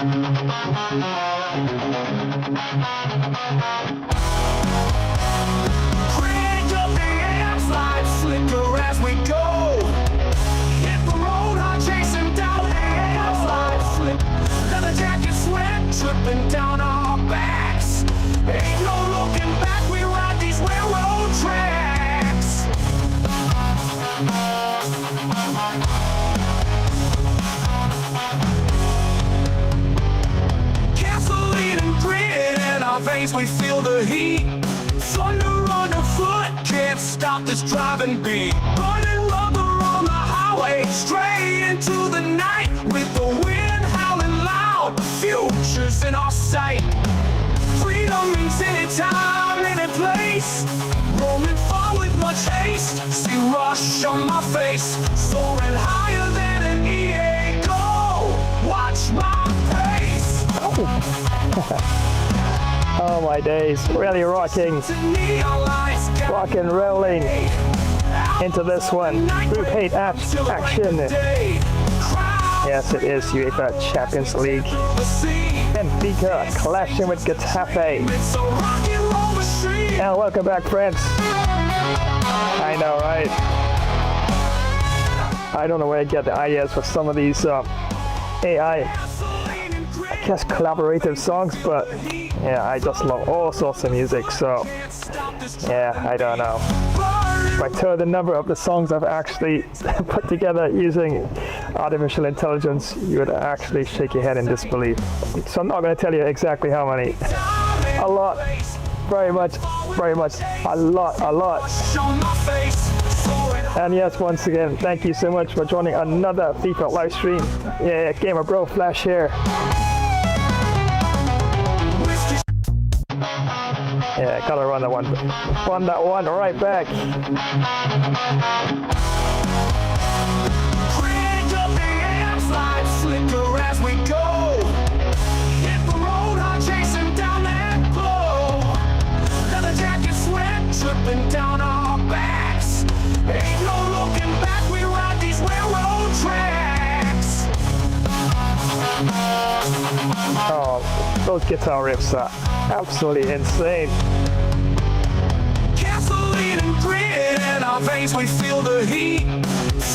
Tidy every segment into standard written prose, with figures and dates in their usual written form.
Crank up the amps, light flicker as we go. Hit the road, I'm chasing down the amps, light flip. Leather jacket sweat dripping down our backs. Ain't no looking back, we ride these railroad tracks. Gasoline and grit in our veins, we feel the heat. Thunder underfoot, can't stop this driving beat. Running rubber on the highway, straight into the night. With the wind howling loud, the future's in our sight. Freedom means any time, any place. Rolling far with much haste, see rush on my face. Soaring higher than an eagle, watch my pace. Oh my days, really rocking rolling into this one. Group 8 action. Yes, it is UEFA Champions League. Benfica clashing with Getafe. And welcome back, friends. I know, right? I don't know where I get the ideas for some of these AI, I guess, collaborative songs, but yeah, I just love all sorts of music, so yeah, I don't know. If I tell the number of the songs I've actually put together using artificial intelligence, you would actually shake your head in disbelief. So I'm not going to tell you exactly how many. A lot. Very much, a lot. And yes, once again, thank you so much for joining another FIFA live stream. Yeah, Gamer Bro Flash here. Yeah, gotta run that one right back. Crank up the amps, light flicker as we go. Hit the road, I'm chasing down that glow. Leather jacket sweat dripping down our backs. Ain't no looking back, we ride these railroad tracks. Oh, those guitar riffs are absolutely insane. Gasoline and grit in our veins, we feel the heat.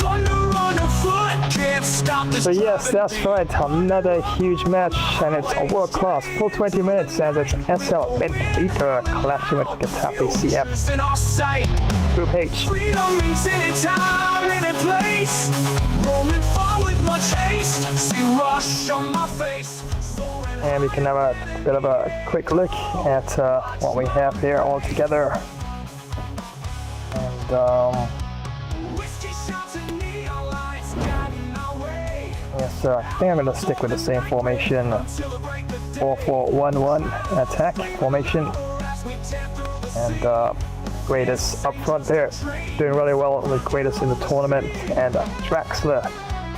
Thunder underfoot, can't stop this. So yes, that's right, another huge match, and it's a world class, full 20 minutes, and it's SL Benfica clashing with Getafe CF. Group H. Freedom means any time, any place. Rolling far with much haste, see rush on my face. And we can have a bit of a quick look at what we have here all together. And yes, I think I'm going to stick with the same formation, 4-4-1-1 attack formation. And Greatest up front there, doing really well with Greatest in the tournament. And Draxler,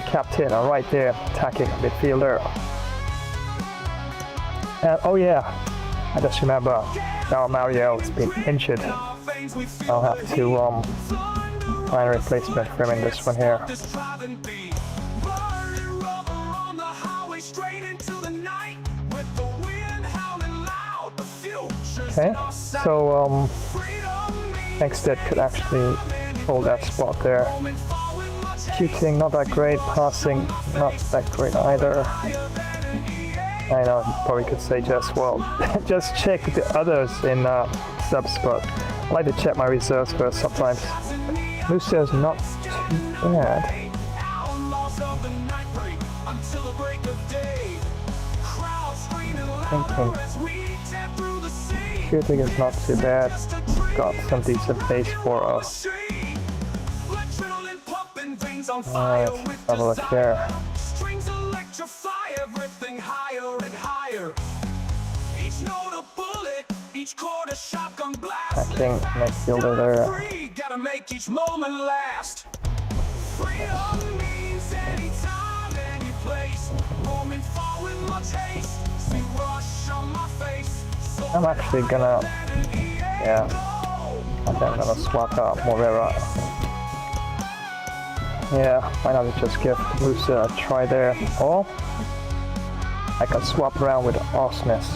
captain, right there, attacking midfielder. And oh yeah, I just remember our Mario has been injured. I'll have to find a replacement for him in this one here. Okay, so Nexted could actually hold that spot there. Shooting not that great, passing not that great either. I know, you probably could say just, well, just check the others in subs, but I like to check my reserves first sometimes. Lucio's not too bad. Thinking. Shooting is not too bad. Got some decent pace for us. Alright, let's have a look here. Everything higher and higher. Each note a bullet, each chord a shotgun blast. Attacking midfielder there. Free, gotta make each moment last. Freedom means any time, any place. Roaming far with much haste. See rush on my face. I'm actually gonna, yeah, I think I'm gonna swap out Morera. Yeah, why not just give Lucia a try there. Or I can swap around with Osnes.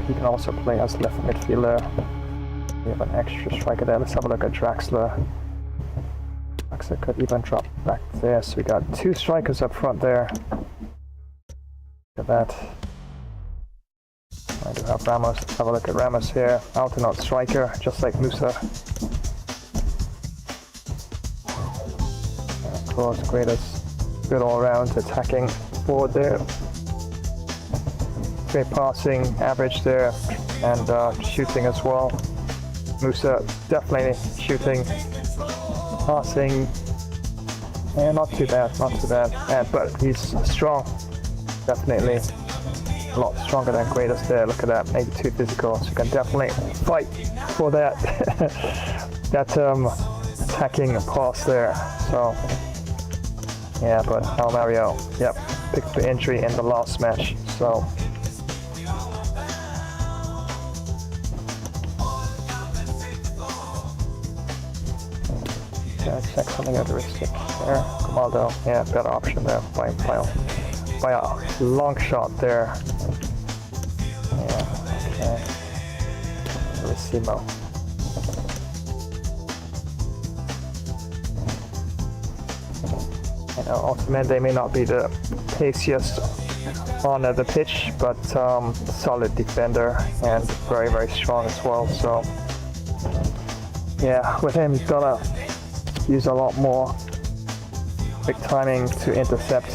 He can also play as left midfielder. We have an extra striker there. Let's have a look at Draxler. Draxler could even drop back there. So we got 2 strikers up front there. Look at that. I do have Ramos. Let's have a look at Ramos here. Alternate striker, just like Musa. And of course, greatest good all-round attacking forward there. Great passing, average there, and shooting as well. Musa definitely shooting, passing, and not too bad, but he's strong, definitely a lot stronger than greatest there. Look at that, maybe too physical, so you can definitely fight for that that attacking pass there. So yeah, but Mario, yep, picked the injury in the last match, so check something out the wrist there. Golazo, yeah, better option there by a long shot there. Yeah, okay. Racimo. You know, ultimately they may not be the paciest on the pitch, but solid defender and very, very strong as well. So yeah, with him, he's gonna use a lot more quick timing to intercept,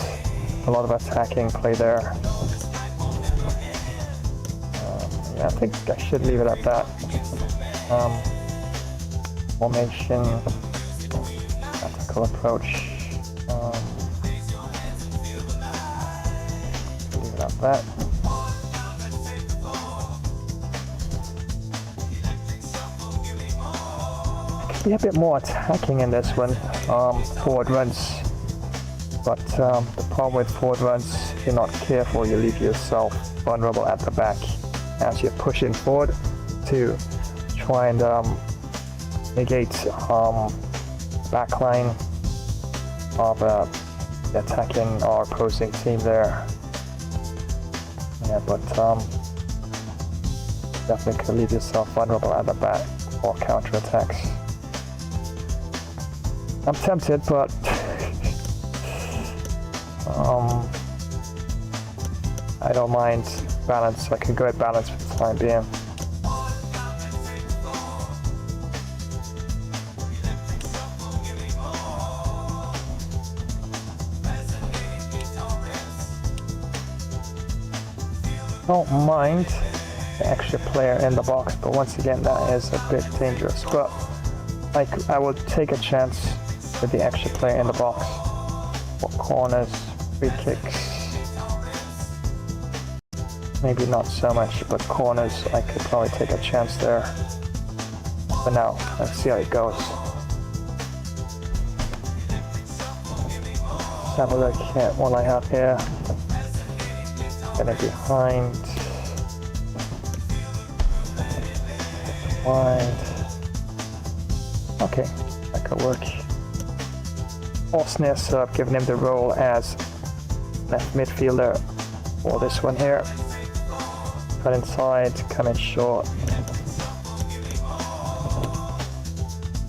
a lot of attacking play there. Yeah, I think I should leave it at that. Formation, tactical approach. Leave it at that. Be a bit more attacking in this one, forward runs, but the problem with forward runs, if you're not careful, you leave yourself vulnerable at the back as you're pushing forward to try and negate backline of the attacking or opposing team there. Yeah, but definitely could leave yourself vulnerable at the back for counter-attacks. I'm tempted, but I don't mind balance. I can go at balance for the time being. Don't mind the extra player in the box, but once again, that is a bit dangerous. But I will take a chance with the extra player in the box for corners, free kicks. Maybe not so much, but corners, I could probably take a chance there. For now, let's see how it goes. Let's have a look at what I have here. Getting behind. Wide. Okay, that could work. Osnes, I've given him the role as left midfielder for this one here. Cut inside, come in short.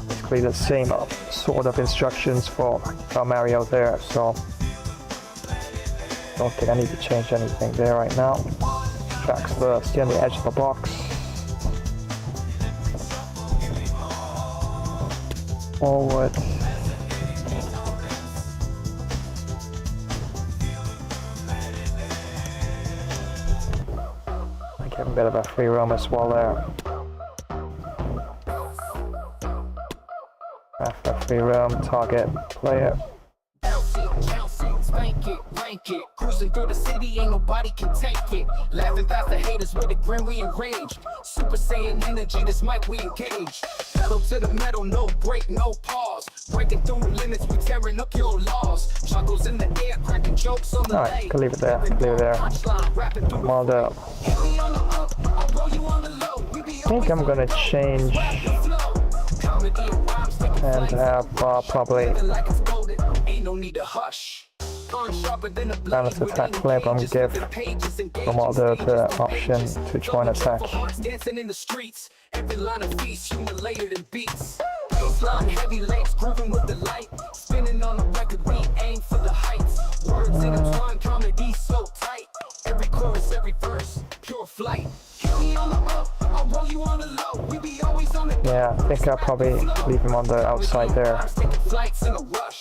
Basically the same sort of instructions for Mario there, so don't think I need to change anything there right now. Draxler, stay on the edge of the box. Forward. Give him a bit of a free roam as well there. After free roam, target player. Cruising through the city, ain't nobody can take it. Laughing past the haters with a grin, we enraged. Super Saiyan energy, this mic we engage. Pedal to the metal, no break, no pause. Breaking through limits, we tearing up your laws. Chuckles in the air, cracking jokes on the Alright, can leave it there, leave it there. Mild up. I think I'm gonna change and have probably balance attack player, but I'm gonna give Ronaldo the option to join attack. Every line of feast, humiliated and beats. Baseline, heavy legs, grooving with the light. Spinning on the record, we aim for the heights. Words intertwined, comedy so tight. Every chorus, every verse, pure flight. Hit me on the up, I'll roll you on the low. We be always on the Yeah, I think I'll probably leave him on the outside there. I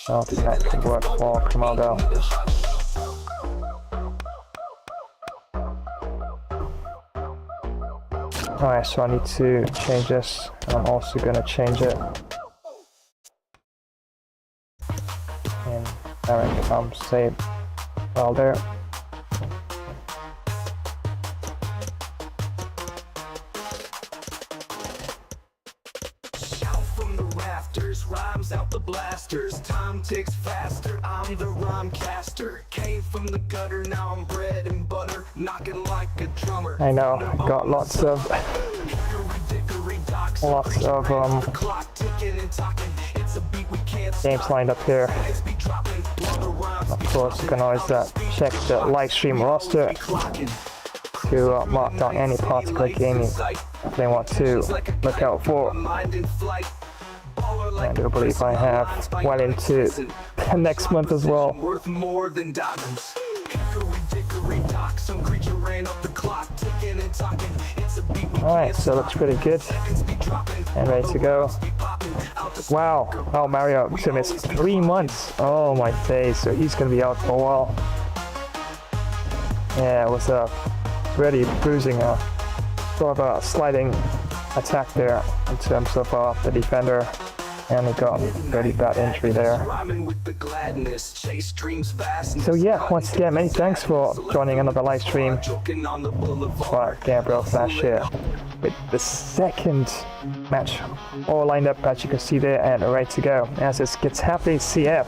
don't think that could work for Ronaldo. Alright, so I need to change this. I'm also going to change it. And Eric, save well there. Shout from the rafters, rhymes out the blasters. Time ticks faster, I'm the rhyme caster. Came from the gutter, now I'm bread and butter. Knocking like a drummer. I know, I got lots of games lined up here. Of course, you can always check the live stream roster to mark down any particular game they want to look out for. I do believe I have well into next month as well. Alright, so looks pretty good and ready to go. Wow, oh, Mario to miss 3 months. Oh my face, so he's gonna be out for a while. Yeah, it was really bruising, sort of a sliding attack there in terms of the defender, and he got a really bad injury there. So yeah, once again, many thanks for joining another live stream. But Gabriel Flash here with the second match all lined up, as you can see there, and ready to go. As it's Getafe CF,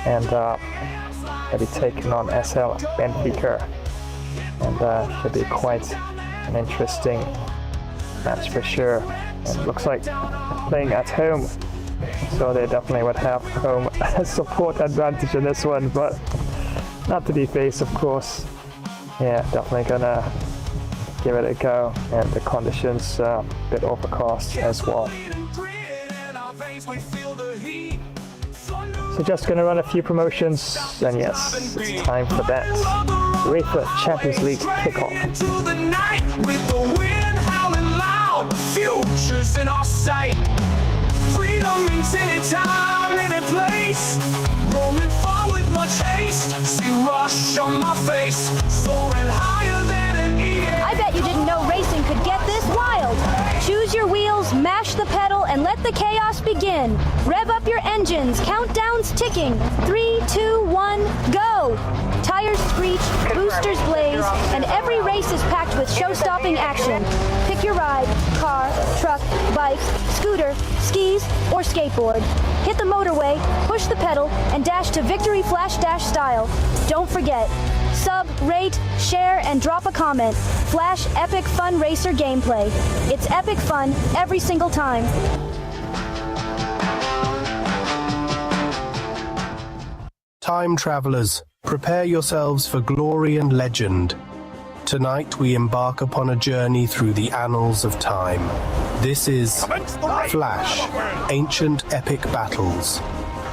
and they'll be taking on SL Benfica, and should be quite an interesting match for sure. And it looks like playing at home, so they definitely would have home support advantage in this one, but not to be faced, of course. Yeah, definitely gonna give it a go, and the conditions a bit overcast as well. So just gonna run a few promotions, and yes, it's time for that UEFA Champions League kickoff. Futures in our sight. Freedom means any time, any place. Rolling far with much haste. See rush on my face. Soaring higher than an eagle. I bet you didn't know racing could get this wild. Choose your wheels, mash the pedal, and let the chaos begin. Rev up your engines, countdown's ticking. 3, 2, 1, go! Tires screech, boosters blaze, and every race is packed with show-stopping action. Pick your ride, car, truck, bike, scooter, skis, or skateboard. Hit the motorway, push the pedal, and dash to victory flash dash style. Don't forget, sub, rate, share, and drop a comment. Flash epic fun racer gameplay. It's epic fun every single time. Time travelers, prepare yourselves for glory and legend. Tonight we embark upon a journey through the annals of time. This is Flash, Ancient Epic Battles,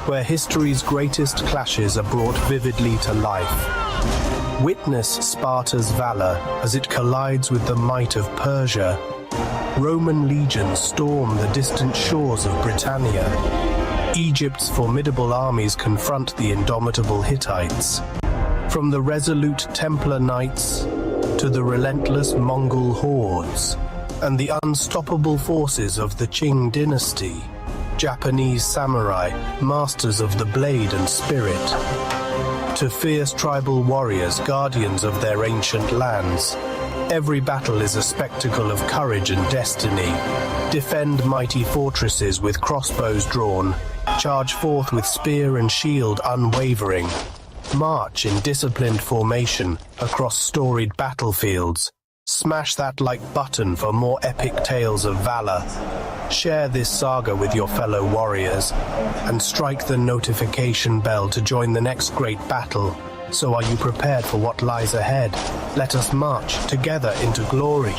where history's greatest clashes are brought vividly to life. Witness Sparta's valor as it collides with the might of Persia. Roman legions storm the distant shores of Britannia. Egypt's formidable armies confront the indomitable Hittites. From the resolute Templar Knights to the relentless Mongol hordes, and the unstoppable forces of the Qing dynasty, Japanese samurai, masters of the blade and spirit, to fierce tribal warriors, guardians of their ancient lands. Every battle is a spectacle of courage and destiny. Defend mighty fortresses with crossbows drawn, charge forth with spear and shield unwavering. March in disciplined formation across storied battlefields. Smash that like button for more epic tales of valor. Share this saga with your fellow warriors and strike the notification bell to join the next great battle. So are you prepared for what lies ahead? Let us march together into glory.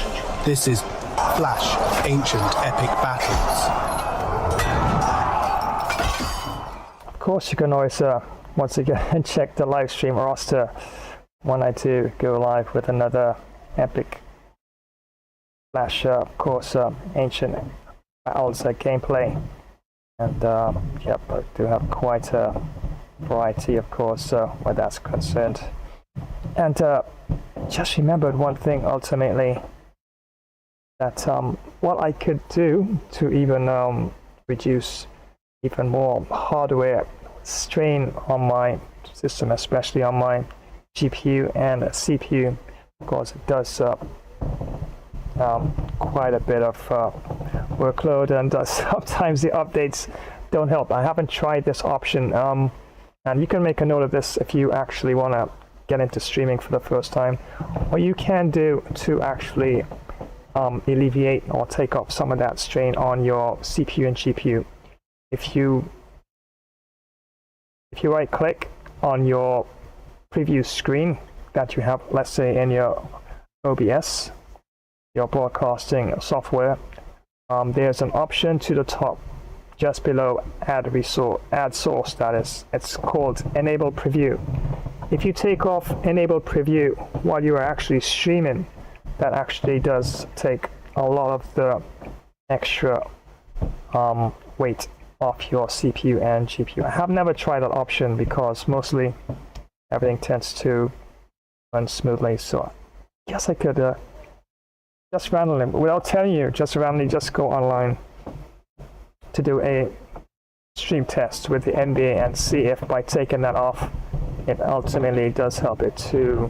This is Flash Ancient Epic Battles. Of course, you can always once again check the live stream roster when I do go live with another epic Flash, of course, Ancient Battles gameplay. And yep, I do have quite a variety, of course, where that's concerned. And just remembered one thing ultimately, that what I could do to even reduce even more hardware strain on my system, especially on my GPU and CPU, of course it does quite a bit of workload, and sometimes the updates don't help. I haven't tried this option, and you can make a note of this if you actually want to get into streaming for the first time. What you can do to actually alleviate or take off some of that strain on your CPU and GPU, if you right click on your preview screen that you have, let's say in your OBS, your broadcasting software, there's an option to the top just below add source, that is, it's called enable preview. If you take off enable preview while you are actually streaming, that actually does take a lot of the extra weight off your CPU and GPU. I have never tried that option because mostly everything tends to run smoothly, so I guess I could just randomly, without telling you, just randomly just go online to do a stream test with the NBA and see if by taking that off, it ultimately does help it to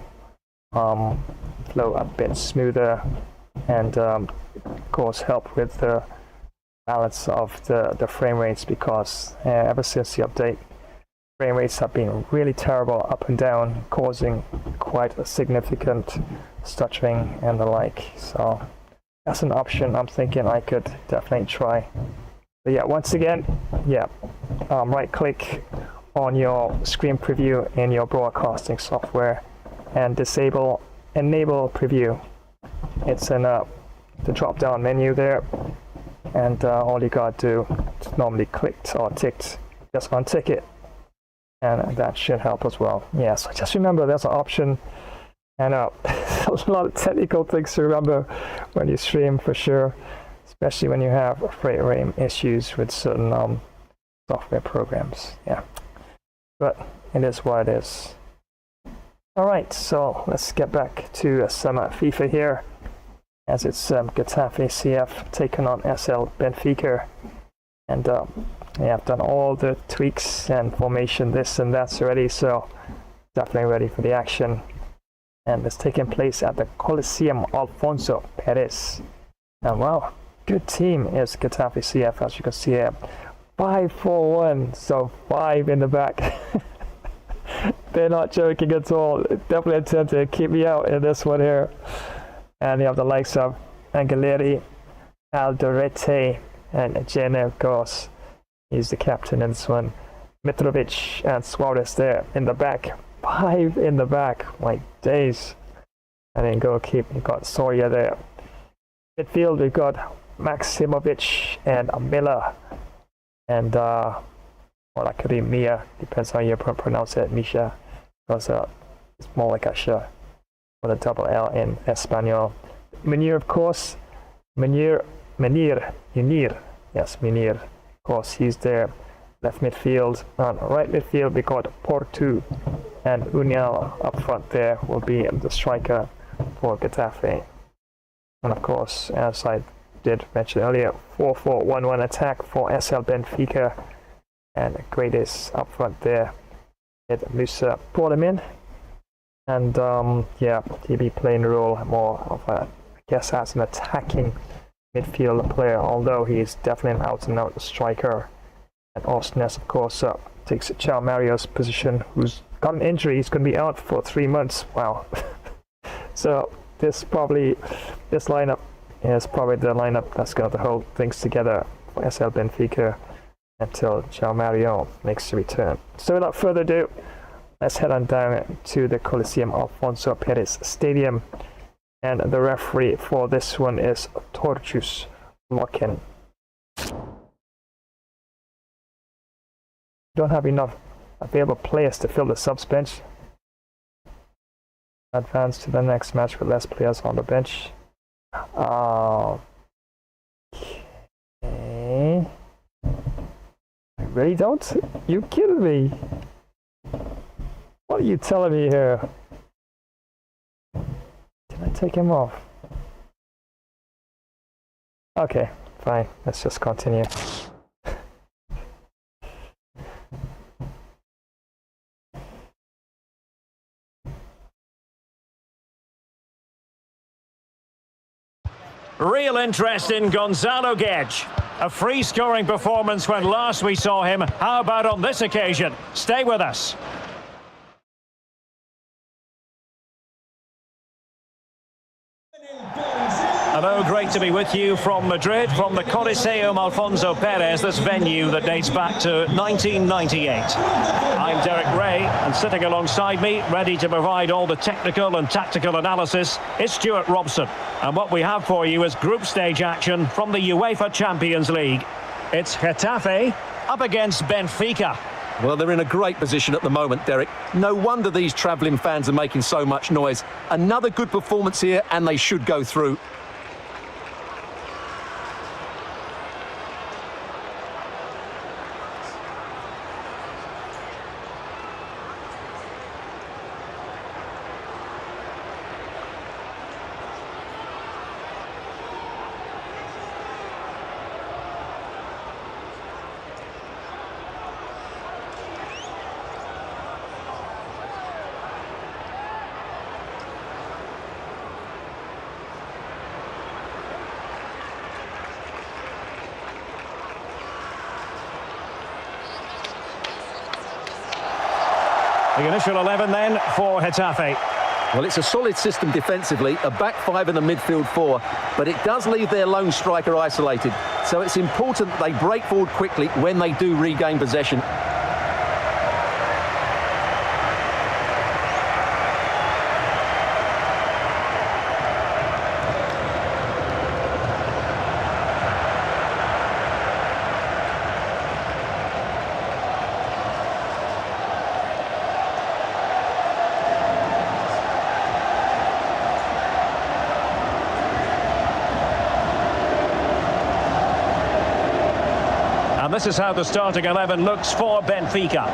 flow a bit smoother, and of course help with the balance of the frame rates, because ever since the update, frame rates have been really terrible up and down, causing quite a significant stuttering and the like. So that's an option I'm thinking I could definitely try. But yeah, once again, yeah, right click on your screen preview in your broadcasting software and disable enable preview. It's in the drop down menu there, and all you gotta do is normally clicked or ticked, just untick it, and that should help as well. Yeah, so just remember there's an option, and a lot of technical things to remember when you stream for sure, especially when you have frame rate issues with certain software programs. Yeah, but it is what it is. Alright, so let's get back to some FIFA here, as it's Getafe CF taking on SL Benfica, and yeah, I've done all the tweaks and formation this and that already, so definitely ready for the action. And it's taking place at the Coliseum Alfonso Perez. And wow, good team is Getafe CF, as you can see here. 5-4-1, so 5 in the back. They're not joking at all. Definitely intend to keep me out in this one here. And you have the likes of Angeleri, Alderete, and Jenna, of course. He's the captain in this one. Mitrovic and Suarez there in the back. 5 in the back. My days. And then goalkeeper, you've got Soria there. Midfield, we've got Maximovic and Miller. And or that could be Mia, depends how you pronounce it, Misha, because it's more like a sh with a double L in Espanol. Munir, of course, Munir, yes, Munir, of course, he's there. Left midfield, and right midfield we got Portu, and Unial up front there will be the striker for Getafe. And of course, as I did mention earlier, 4-4-1-1 attack for SL Benfica. And Greatest up front there. It Musa brought him in, and yeah, he'll be playing the role more of a, I guess, as an attacking midfield player, although he is definitely an out-and-out striker. And Osnes, of course, takes Chao Mario's position, who's got an injury. He's going to be out for 3 months. Wow. So this lineup, is probably the lineup that's going to hold things together for SL Benfica until João Mario makes a return. So without further ado, let's head on down to the Coliseum Alfonso Perez Stadium. And the referee for this one is Torjus Loken. Don't have enough available players to fill the subs bench. Advance to the next match with less players on the bench. Okay. I really don't? You kidding me? What are you telling me here? Can I take him off? Okay, fine. Let's just continue. Real interest in Gonzalo Guedes. A free-scoring performance when last we saw him. How about on this occasion? Stay with us. Hello, great to be with you from Madrid, from the Coliseum Alfonso Perez, this venue that dates back to 1998. I'm Derek Ray, and sitting alongside me, ready to provide all the technical and tactical analysis, is Stuart Robson. And what we have for you is group stage action from the UEFA Champions League. It's Getafe up against Benfica. Well, they're in a great position at the moment, Derek. No wonder these travelling fans are making so much noise. Another good performance here, and they should go through. The initial 11 then for Getafe. Well, it's a solid system defensively, a back five and a midfield four, but it does leave their lone striker isolated. So it's important that they break forward quickly when they do regain possession. And this is how the starting 11 looks for Benfica.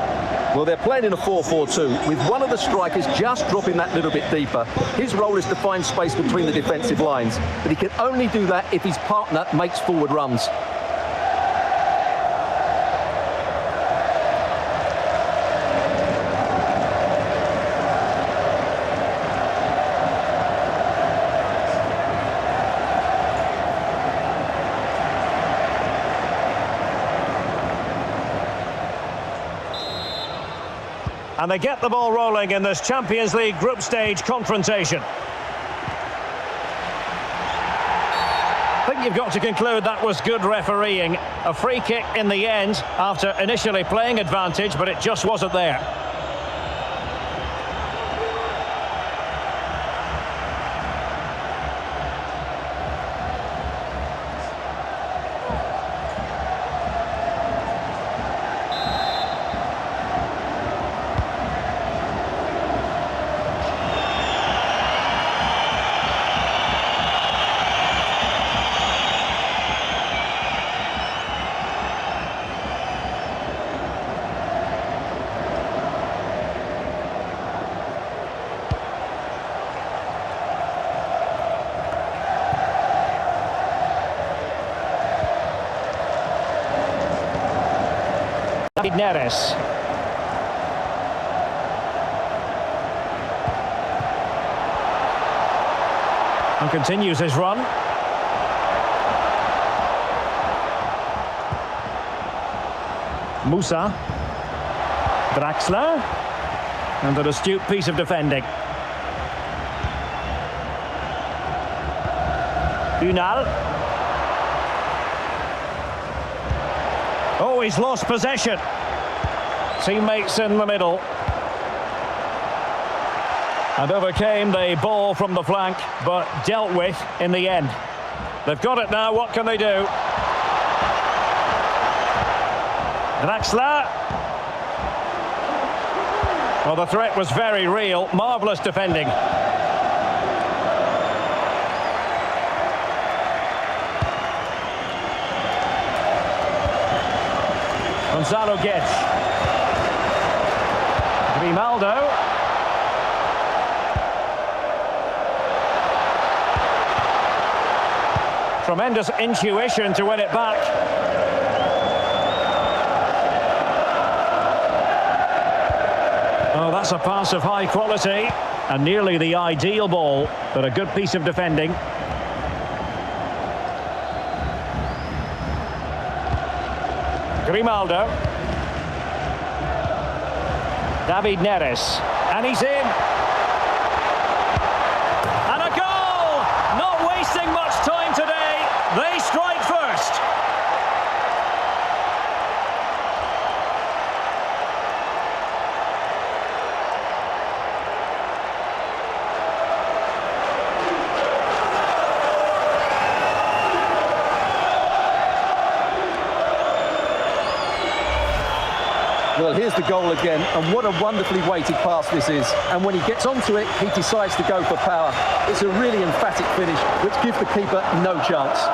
Well, they're playing in a 4-4-2, with one of the strikers just dropping that little bit deeper. His role is to find space between the defensive lines, but he can only do that if his partner makes forward runs. And they get the ball rolling in this Champions League group stage confrontation. I think you've got to conclude that was good refereeing. A free kick in the end after initially playing advantage, but it just wasn't there. Davies. And continues his run. Musa. Draxler. And an astute piece of defending. Unal. Oh, he's lost possession. Teammates in the middle. And overcame the ball from the flank, but dealt with in the end. They've got it now, what can they do? Draxler. Well, the threat was very real. Marvellous defending. Gonzalo Guedes. Grimaldo. Tremendous intuition to win it back. Oh, that's a pass of high quality and nearly the ideal ball, but a good piece of defending. Grimaldo. David Neres. And he's in. And a goal! Not wasting much time today. They strike first. Well, here's the goal again, and what a wonderfully weighted pass this is. And when he gets onto it, he decides to go for power. It's a really emphatic finish, which gives the keeper no chance.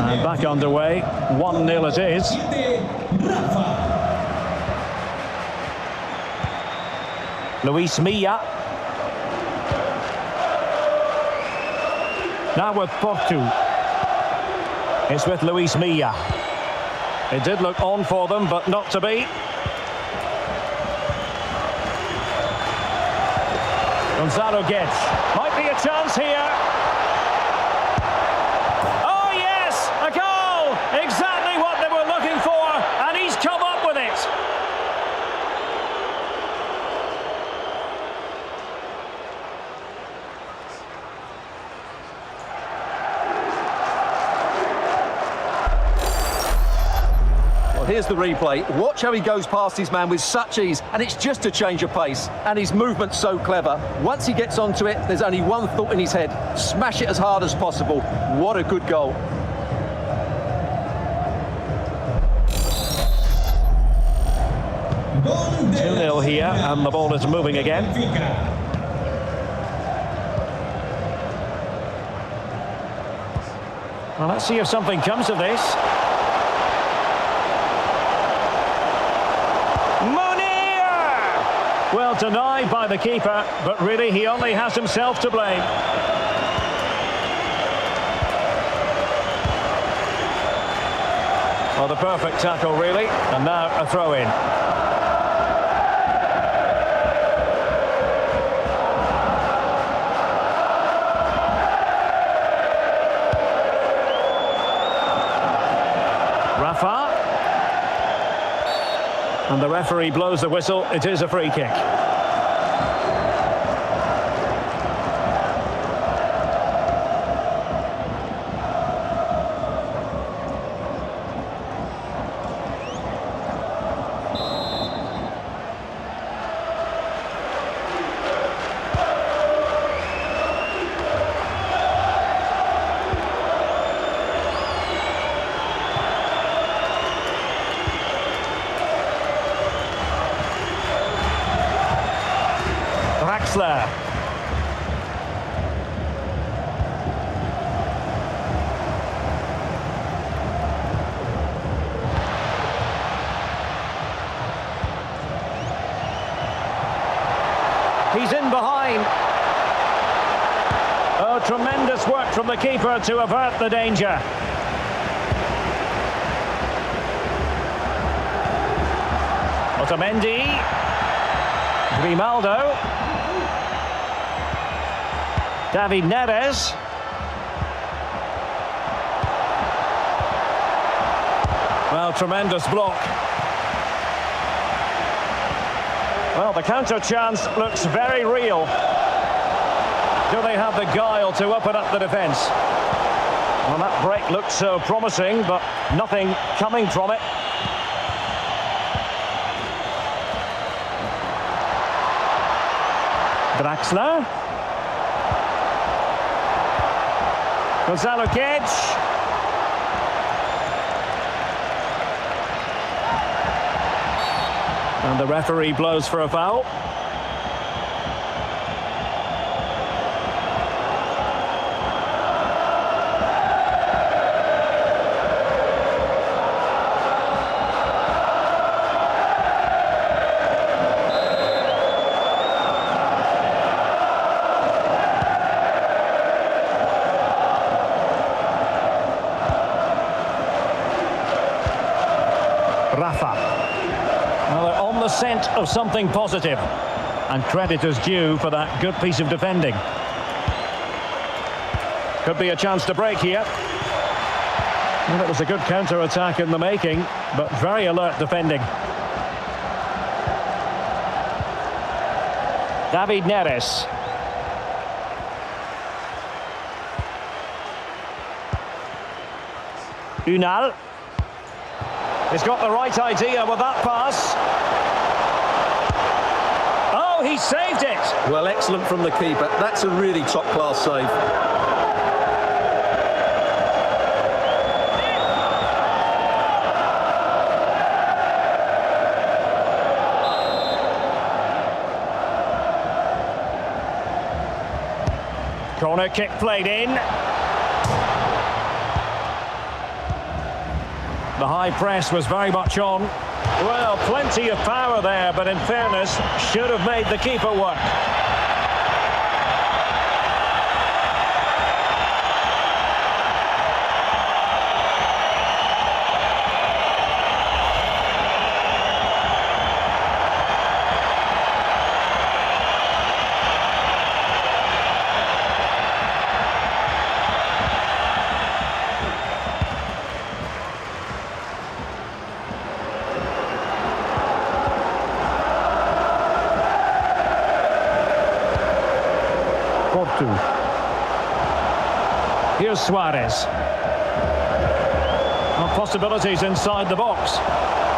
And back underway, 1-0 it is. Luis Milla. Now with Porto. It's with Luis Milla. It did look on for them, but not to be. Gonzalo Guedes. Might be a chance here. Oh yes, a goal! Exactly what they were looking for, and he's come up with it. Well, here's the replay. Watch how he goes past his man with such ease, and it's just a change of pace. And his movement's so clever. Once he gets onto it, there's only one thought in his head. Smash it as hard as possible. What a good goal. Two-0 here, and the ball is moving again. Well, let's see if something comes of this. Well, denied by the keeper, but really he only has himself to blame. Well, the perfect tackle, really, and now a throw-in. Rafa. And the referee blows the whistle. It is a free kick. Draxler. He's in behind. Oh, tremendous work from the keeper to avert the danger. Otamendi. Grimaldo. David Neres. Well, tremendous block. Well, the counter chance looks very real. Do they have the guile to open up the defence? Well, that break looked so promising, but nothing coming from it. Draxler. Gonzalo Kedge. And the referee blows for a foul. Rafa. Well, they're on the scent of something positive, and credit is due for that good piece of defending. Could be a chance to break here. Well, it was a good counter-attack in the making, but very alert defending. David Neres. Unal. He's got the right idea with that pass. Oh, he saved it! Well, excellent from the keeper. That's a really top-class save. Corner kick played in. The high press was very much on. Well, plenty of power there, but in fairness, should have made the keeper work. Here's Suarez. Well, possibilities inside the box.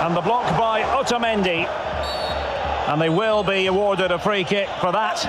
And the block by Otamendi. And they will be awarded a free kick for that.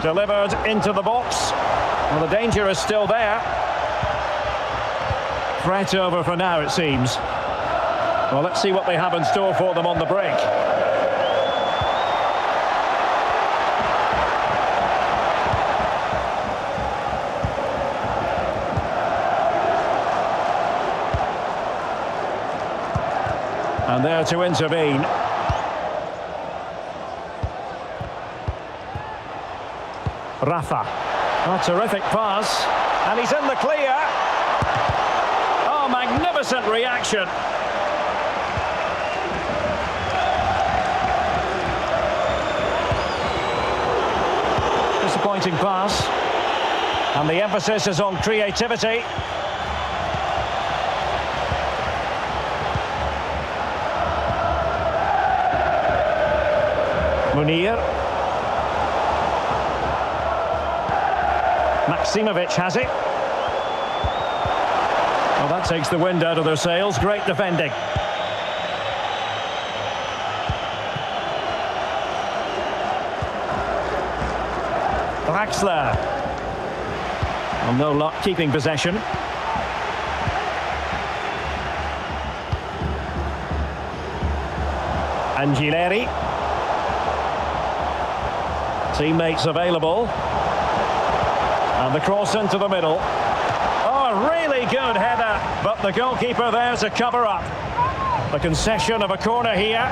Delivered into the box. Well, the danger is still there. Threat over for now, it seems. Well, let's see what they have in store for them on the break. And there to intervene. Rafa. A terrific pass. And he's in the clear. Oh, magnificent reaction. Disappointing pass. And the emphasis is on creativity. Munir. Maximovic has it. Well, that takes the wind out of their sails. Great defending. Draxler. Well, no luck keeping possession. Angileri. Teammates available. And the cross into the middle. Oh, a really good header, but the goalkeeper there to cover up. The concession of a corner here.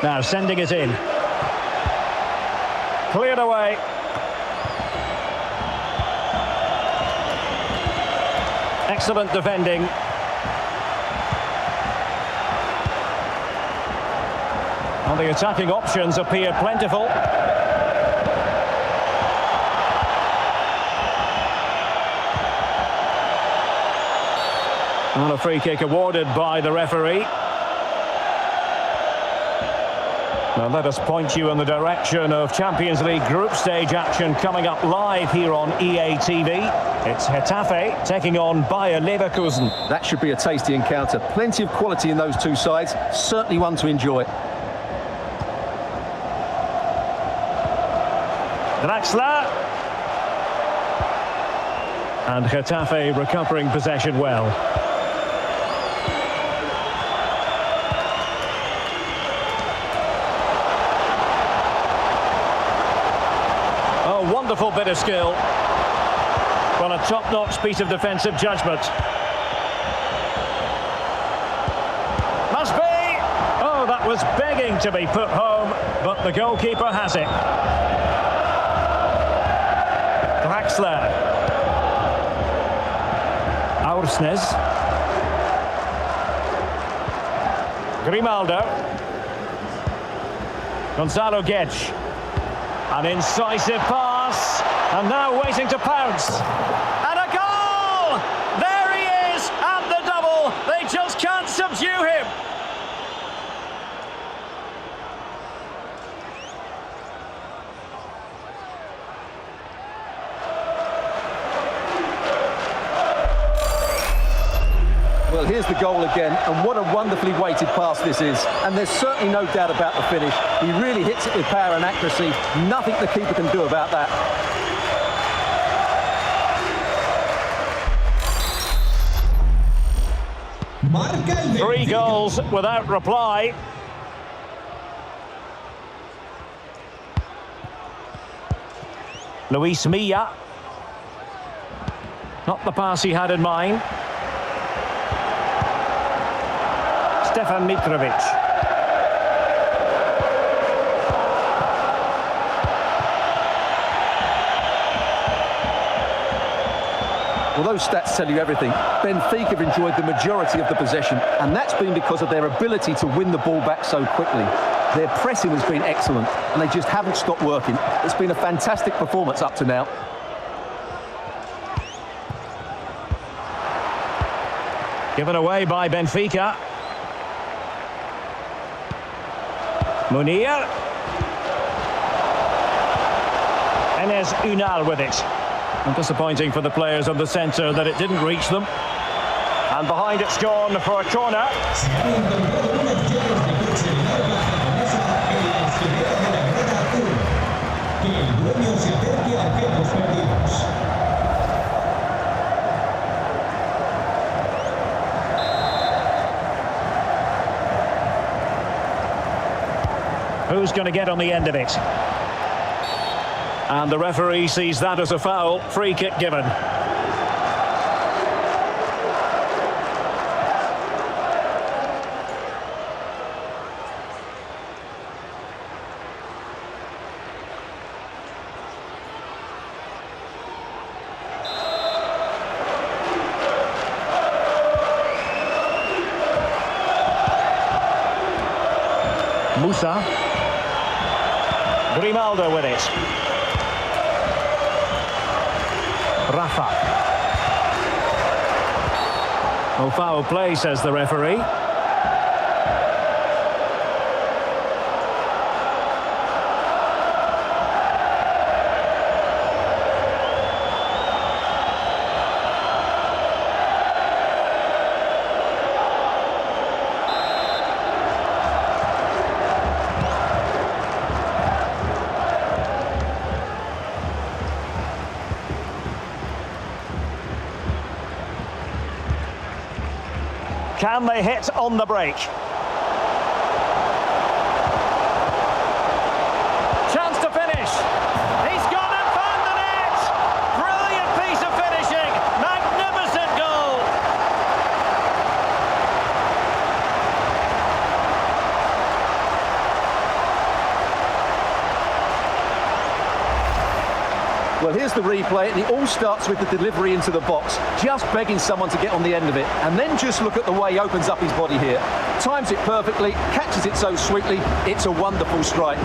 Now sending it in. Cleared away. Excellent defending. And the attacking options appear plentiful. And a free kick awarded by the referee. Now let us point you in the direction of Champions League group stage action coming up live here on EA TV. It's Getafe taking on Bayer Leverkusen. That should be a tasty encounter. Plenty of quality in those two sides. Certainly one to enjoy. Draxler. And Getafe recovering possession well. Wonderful bit of skill. Well, a top-notch piece of defensive judgment. Must be! Oh, that was begging to be put home, but the goalkeeper has it. Draxler. Aursnes. Grimaldo. Gonzalo Guedes. An incisive pass, and now waiting to pounce. And a goal! There he is, at the double. They just can't subdue him. Well, here's the goal again, and what a wonderfully weighted pass this is. And there's certainly no doubt about the finish. He really hits it with power and accuracy. Nothing the keeper can do about that. Three goals without reply. Luis Milla. Not the pass he had in mind. Stefan Mitrovic. Well, those stats tell you everything. Benfica have enjoyed the majority of the possession, and that's been because of their ability to win the ball back so quickly. Their pressing has been excellent, and they just haven't stopped working. It's been a fantastic performance up to now. Given away by Benfica. Munir. Enes Unal with it. And disappointing for the players of the centre that it didn't reach them. And behind it's gone for a corner. Who's going to get on the end of it? And the referee sees that as a foul. Free kick given. Musa. Grimaldo with it. Rafa. Oh, foul play, says the referee. Can they hit on the break? Chance to finish. He's gone and found the net. Brilliant piece of finishing. Magnificent goal. Well, here's the replay, and it all starts with the delivery into the box, just begging someone to get on the end of it. And then just look at the way he opens up his body here. Times it perfectly, catches it so sweetly. It's a wonderful strike.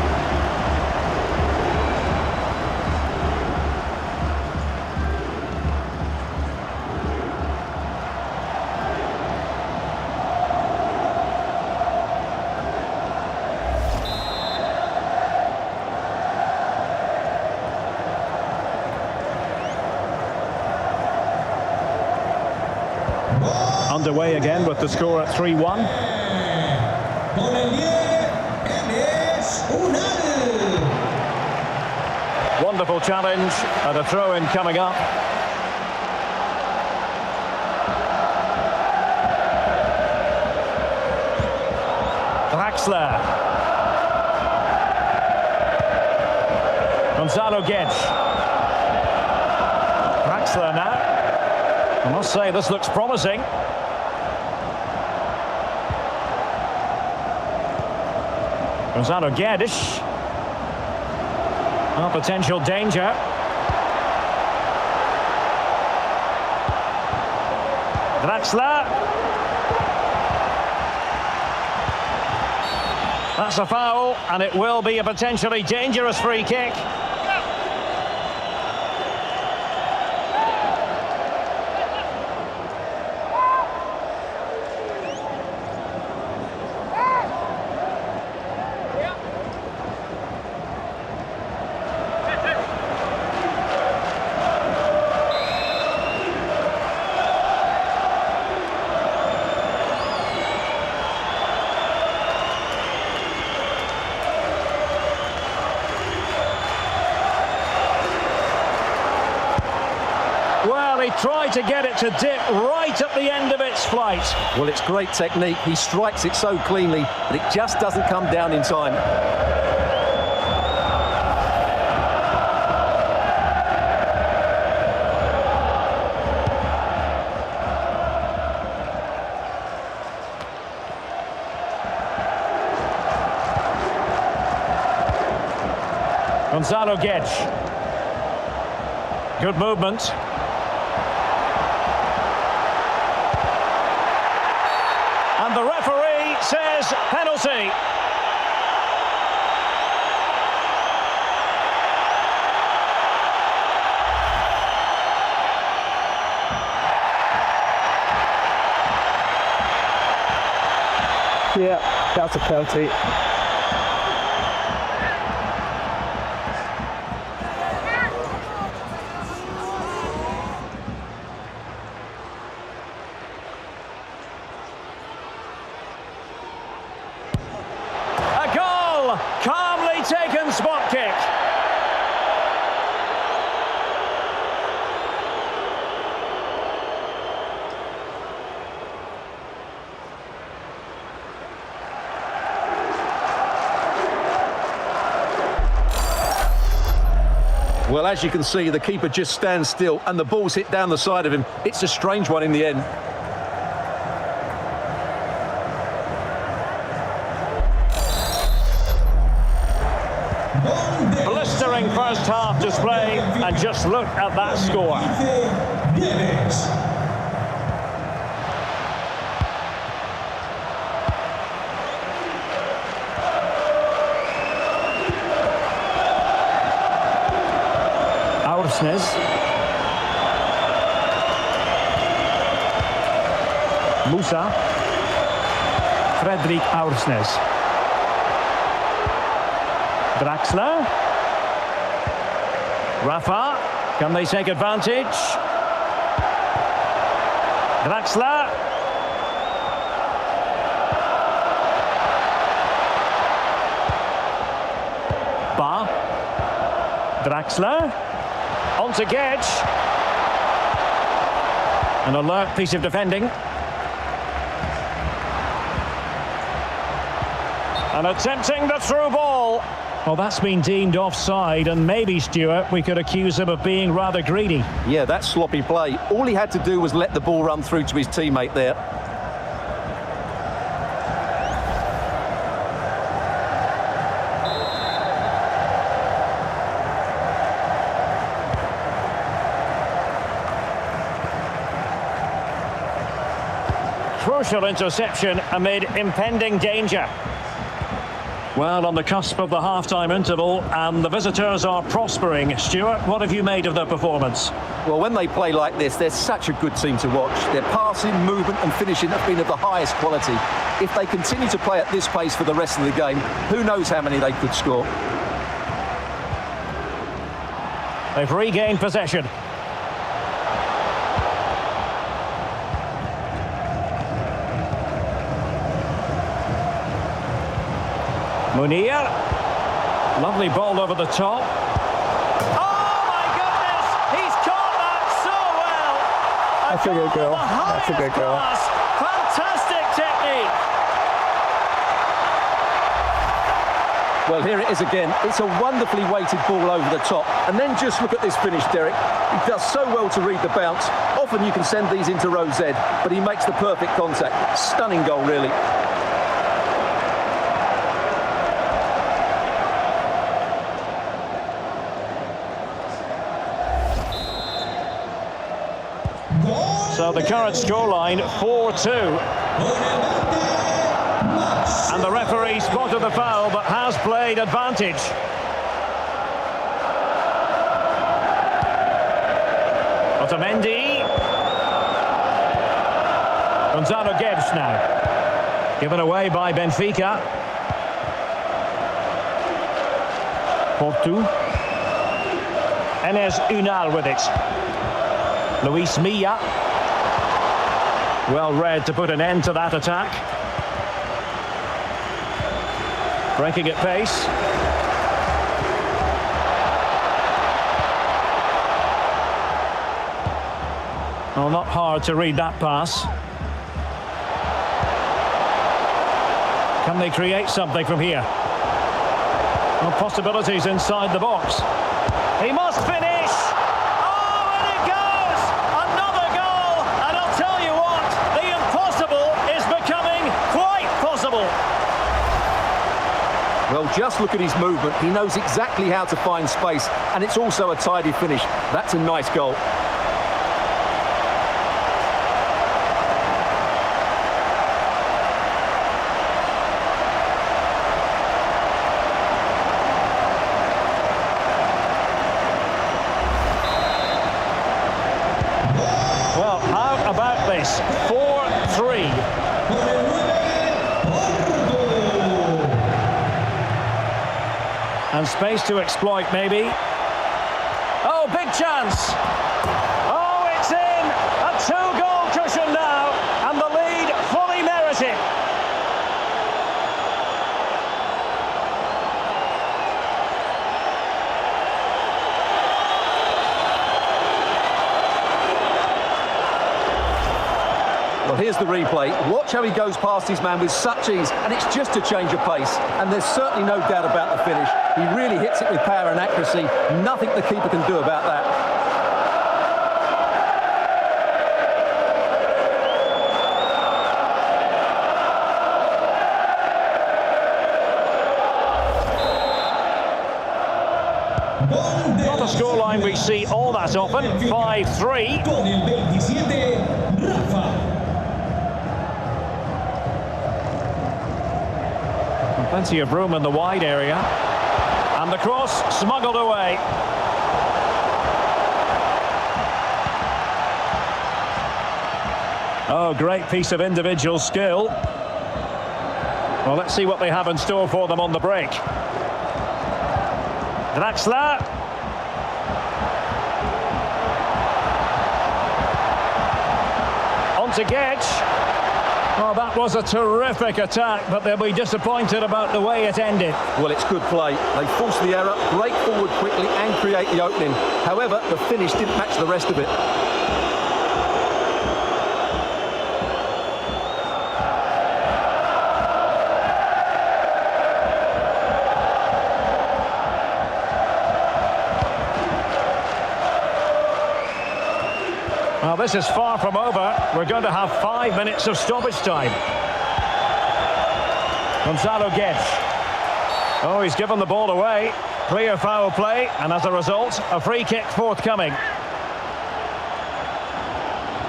Underway again with the score at 3-1. Wonderful challenge and a throw-in coming up. Draxler. Gonzalo Guedes. Draxler now. I must say this looks promising. Gonzalo Guedes. Oh, potential danger. Draxler. That's a foul, and it will be a potentially dangerous free kick. Well, he tried to get it to dip right at the end of its flight. Well, it's great technique. He strikes it so cleanly, but it just doesn't come down in time. Gonzalo Guedes. Good movement. And the referee says penalty. Yeah, that's a penalty. Calmly taken spot kick. Well, as you can see, the keeper just stands still and the ball's hit down the side of him. It's a strange one in the end. Blistering first half display, and just look at that score. Aursnes. Musa. Fredrik Aursnes. Draxler. Rafa, can they take advantage? Draxler. Ba. Draxler. On to Guedes. An alert piece of defending. And attempting the through ball. Well, that's been deemed offside, and maybe, Stuart, we could accuse him of being rather greedy. Yeah, that's sloppy play. All he had to do was let the ball run through to his teammate there. Crucial interception amid impending danger. Well, on the cusp of the half-time interval, and the visitors are prospering. Stuart, what have you made of their performance? Well, when they play like this, they're such a good team to watch. Their passing, movement and finishing have been of the highest quality. If they continue to play at this pace for the rest of the game, who knows how many they could score. They've regained possession. Munir, lovely ball over the top. Oh my goodness, he's caught that so well. That's a good goal. That's a good goal. Fantastic technique. Well, here it is again. It's a wonderfully weighted ball over the top. And then just look at this finish, Derek. He does so well to read the bounce. Often you can send these into row Z, but he makes the perfect contact. Stunning goal, really. So the current scoreline, 4-2. And the referee spotted the foul, but has played advantage. Otamendi. Gonzalo Guedes now. Given away by Benfica. Porto. Enes Unal with it. Luis Milla. Well read to put an end to that attack. Breaking at pace. Well, not hard to read that pass. Can they create something from here? Well, possibilities inside the box. He must finish! Well, just look at his movement. He knows exactly how to find space, and it's also a tidy finish. That's a nice goal. Well, how about this? 4-3. And space to exploit, maybe. Oh, big chance! Oh, it's in! A two-goal cushion now, and the lead fully merited. Well, here's the replay. Watch how he goes past his man with such ease, and it's just a change of pace. And there's certainly no doubt about the finish. He really hits it with power and accuracy. Nothing the keeper can do about that. Not a scoreline we see all that often. 5-3. Con el 27, Rafa. Plenty of room in the wide area. And the cross smuggled away. Oh, great piece of individual skill. Well, let's see what they have in store for them on the break. Draxler. On to Guedes. Well, that was a terrific attack, but they'll be disappointed about the way it ended. Well, it's good play. They force the error, break forward quickly and create the opening. However, the finish didn't match the rest of it. Well, this is far from over. We're going to have 5 minutes of stoppage time. Gonzalo Guedes. Oh, he's given the ball away. Clear foul play, and as a result, a free kick forthcoming.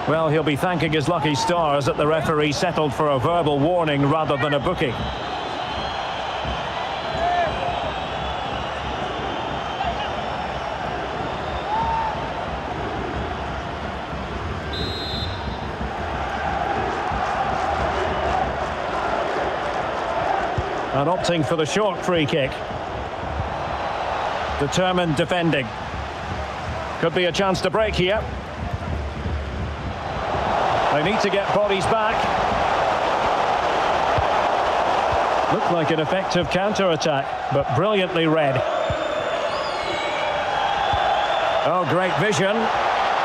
Well, he'll be thanking his lucky stars that the referee settled for a verbal warning rather than a booking. And opting for the short free kick. Determined defending. Could be a chance to break here. They need to get bodies back. Looked like an effective counter-attack, but brilliantly read. Oh, great vision.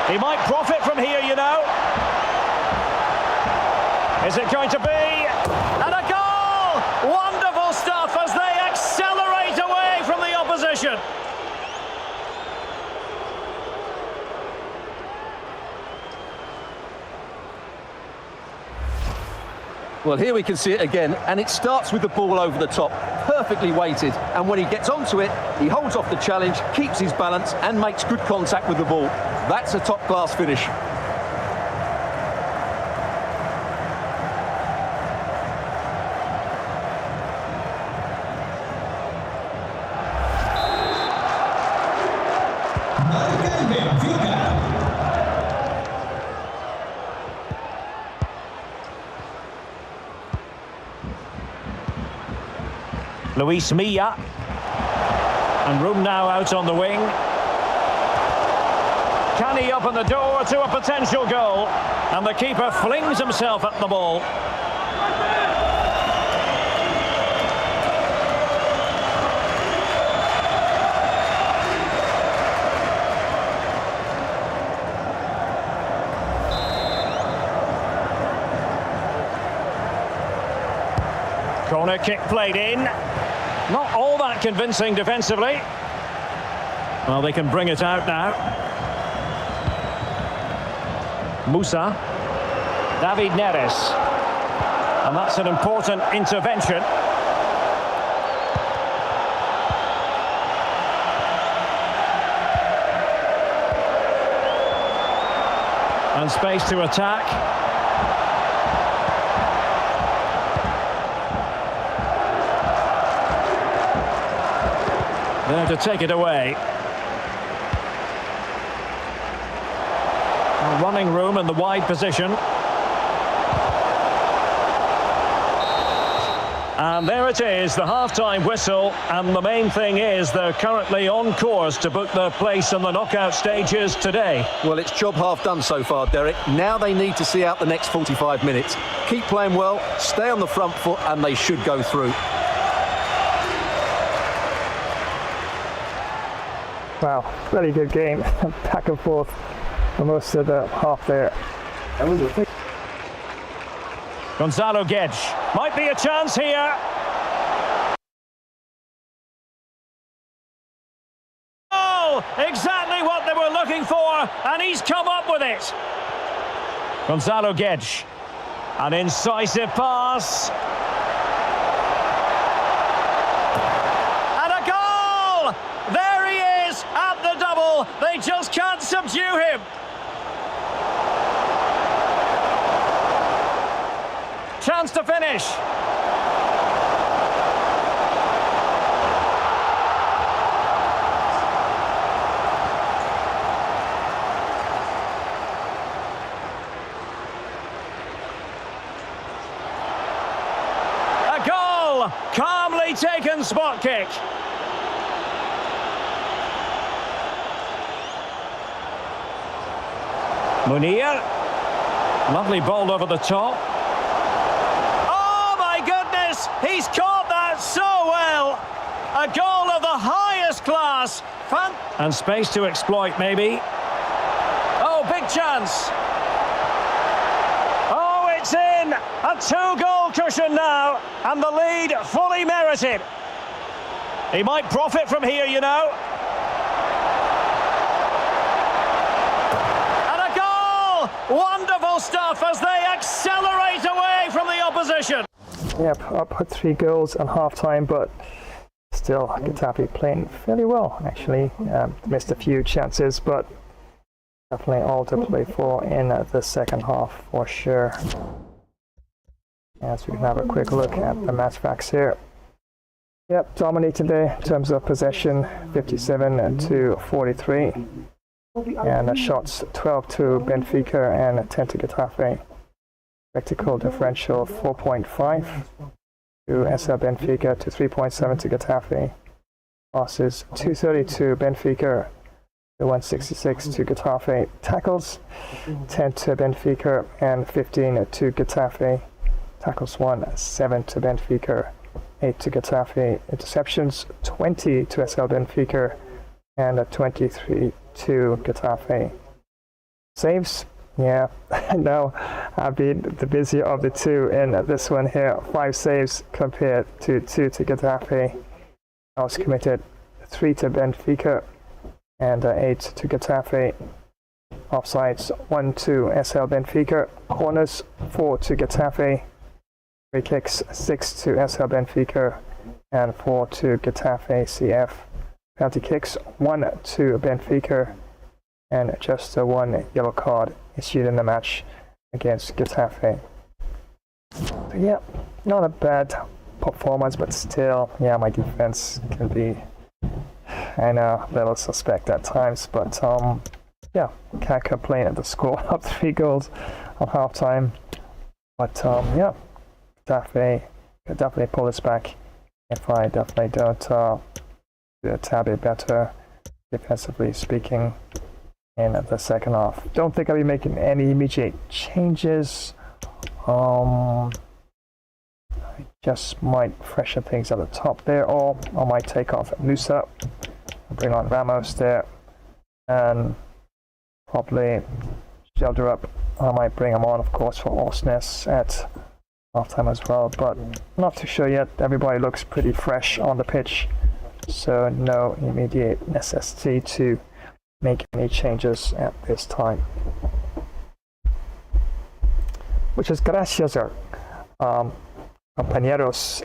He might profit from here, you know. Is it going to be? And a goal! Wonderful stuff as they accelerate away from the opposition. Well, here we can see it again, and it starts with the ball over the top, perfectly weighted, and when he gets onto it, he holds off the challenge, keeps his balance, and makes good contact with the ball. That's a top-class finish. Luis Milla. And room now out on the wing. Can he open the door to a potential goal? And the keeper flings himself at the ball. Corner kick played in. Not all that convincing defensively. Well, they can bring it out now. Musa. David Neres. And that's an important intervention. And space to attack. There to take it away. Running room in the wide position. And there it is, the half-time whistle, and the main thing is they're currently on course to book their place in the knockout stages today. Well, it's job half done so far, Derek. Now they need to see out the next 45 minutes. Keep playing well, stay on the front foot, and they should go through. Wow, really good game. Back and forth for most of the half there. Gonzalo Guedes. Might be a chance here. Oh, exactly what they were looking for, and he's come up with it. Gonzalo Guedes. An incisive pass. And a goal! There he is at the double. They just can't subdue him. Chance to finish. A goal! Calmly taken spot kick. Munir. Lovely ball over the top. He's caught that so well. A goal of the highest class. And space to exploit, maybe. Oh, big chance. Oh, it's in. A 2-goal cushion now. And the lead fully merited. He might profit from here, you know. And a goal! Incredible stuff as they accelerate away from the opposition. Yep, up at 3 goals at half-time, but still Getafe playing fairly well, actually. Missed a few chances, but definitely all to play for in the second half for sure. As we can have a quick look at the match facts here. Yep, dominated there in terms of possession, 57 to 43. And the shots, 12 to Benfica and 10 to Getafe. Tactical differential, 4.5 to SL Benfica to 3.7 to Getafe. Passes, 230 to Benfica to 166 to Getafe. Tackles, 10 to Benfica and 15 to Getafe. Tackles 1, 7 to Benfica, 8 to Getafe. Interceptions, 20 to SL Benfica and 23 to Getafe. Saves, yeah, I know I've been the busier of the two in this one here. 5 saves compared to 2 to Getafe. I was committed 3 to Benfica and 8 to Getafe. Offsides, 1 to SL Benfica. Corners, 4 to Getafe. Free kicks, 6 to SL Benfica and 4 to Getafe CF. Penalty kicks, 1 to Benfica and just 1 yellow card issued in the match against Getafe. So yeah, not a bad performance, but still, yeah, my defense can be, I know, a little suspect at times, but yeah, can't complain at the score of 3 goals at halftime. But yeah, Getafe could definitely pull this back if I definitely don't do a tad bit better defensively speaking in the second half. Don't think I'll be making any immediate changes. I just might freshen things at the top there, or I might take off Musa, bring on Ramos there, and probably shelter up. I might bring him on, of course, for Osnes at halftime as well, but not too sure yet. Everybody looks pretty fresh on the pitch, so no immediate necessity to make any changes at this time. Muchas gracias, compañeros,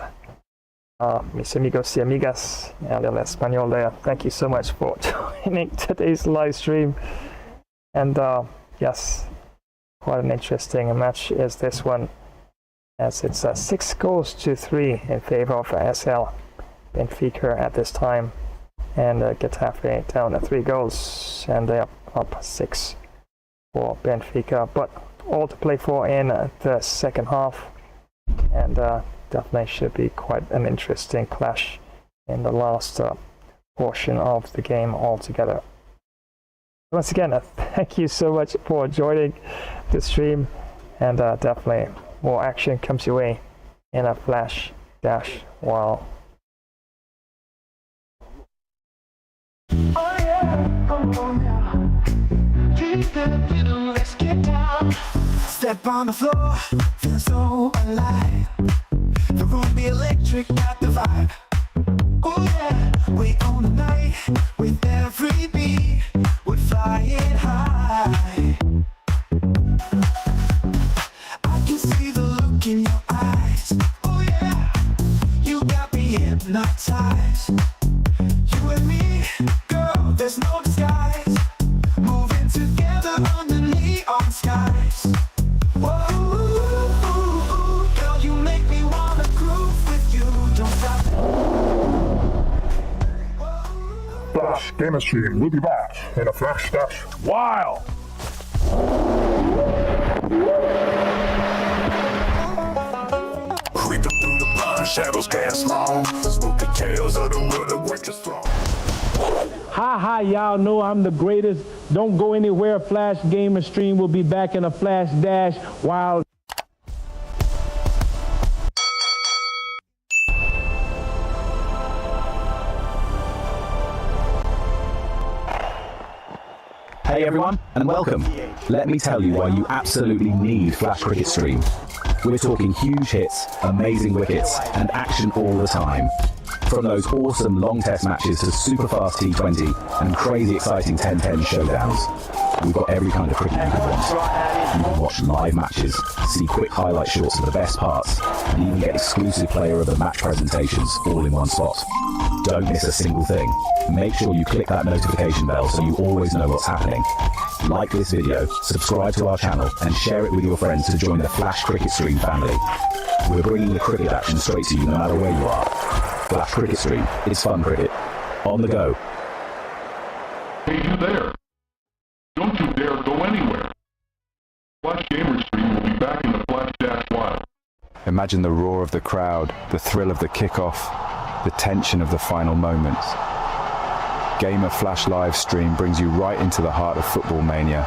mis amigos y amigas, and el español there. Thank you so much for joining today's live stream. And yes, quite an interesting match is this one, as it's 6 goals to 3 in favor of SL Benfica at this time, and Getafe down 3 goals, and they're up 6 for Benfica, but all to play for in the second half, and definitely should be quite an interesting clash in the last portion of the game altogether. Once again, thank you so much for joining the stream, and definitely more action comes your way in a flash dash while. Oh yeah, come on now. Keep that rhythm, let's get down. Step on the floor, feel so alive. The room be electric, got the vibe. Oh yeah, we own the night with every beat. We're flying high. I can see the look in your eyes. Oh yeah, you got me hypnotized. You and me, girl, there's no disguise. Moving together under neon skies. Whoa, girl, you make me wanna groove with you. Don't stop. Flash Gamer Stream, we'll be back in a flash dash. Wow! Creeping through the blind shadows cast long. Spooky tales of the world that work us strong. Hi, y'all know I'm the greatest. Don't go anywhere. Flash Gamer Stream will be back in a flash dash while. Hey everyone, and welcome. Let me tell you why you absolutely need Flash Cricket Stream. We're talking huge hits, amazing wickets, and action all the time. From those awesome long test matches to super fast T20 and crazy exciting 10-10 showdowns, we've got every kind of cricket you could want. You can watch live matches, see quick highlight shorts of the best parts, and even get exclusive player of the match presentations all in one spot. Don't miss a single thing. Make sure you click that notification bell so you always know what's happening. Like this video, subscribe to our channel, and share it with your friends to join the Flash Cricket Stream family. We're bringing the cricket action straight to you no matter where you are. Flash Cricket Stream, it's fun cricket. On the go. Hey, you there! Don't you dare go anywhere! Flash Gamer Stream will be back in the Flash Dash Wild. Imagine the roar of the crowd, the thrill of the kickoff, the tension of the final moments. Gamer Flash live stream brings you right into the heart of football mania.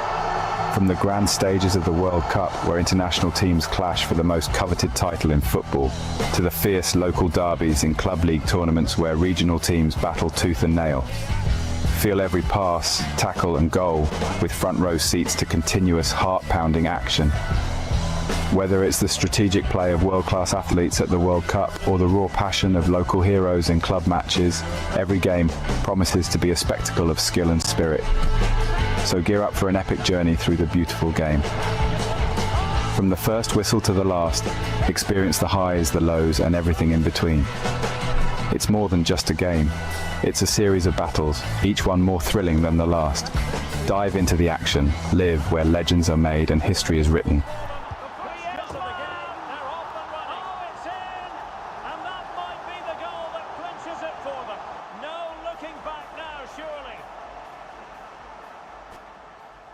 From the grand stages of the World Cup, where international teams clash for the most coveted title in football, to the fierce local derbies in club league tournaments where regional teams battle tooth and nail. Feel every pass, tackle and goal with front row seats to continuous heart-pounding action. Whether it's the strategic play of world-class athletes at the World Cup or the raw passion of local heroes in club matches, every game promises to be a spectacle of skill and spirit. So gear up for an epic journey through the beautiful game. From the first whistle to the last, experience the highs, the lows, and everything in between. It's more than just a game. It's a series of battles, each one more thrilling than the last. Dive into the action, live where legends are made and history is written.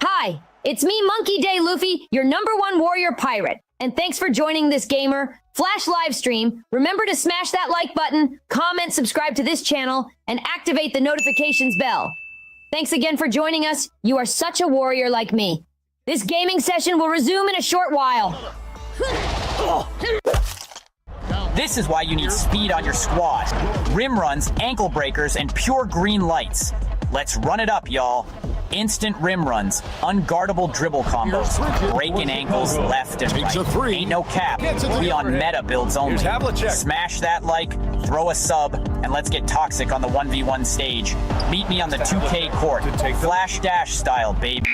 Hi, it's me, Monkey Day Luffy, your #1 warrior pirate. And thanks for joining this Gamer Flash live stream. Remember to smash that like button, comment, subscribe to this channel, and activate the notifications bell. Thanks again for joining us. You are such a warrior like me. This gaming session will resume in a short while. This is why you need speed on your squad. Rim runs, ankle breakers, and pure green lights. Let's run it up, y'all. Instant rim runs, unguardable dribble combos, breaking ankles left and right. Ain't no cap. We on meta builds only. Smash that like, throw a sub, and let's get toxic on the 1v1 stage. Meet me on the 2K court, Flash Dash style, baby.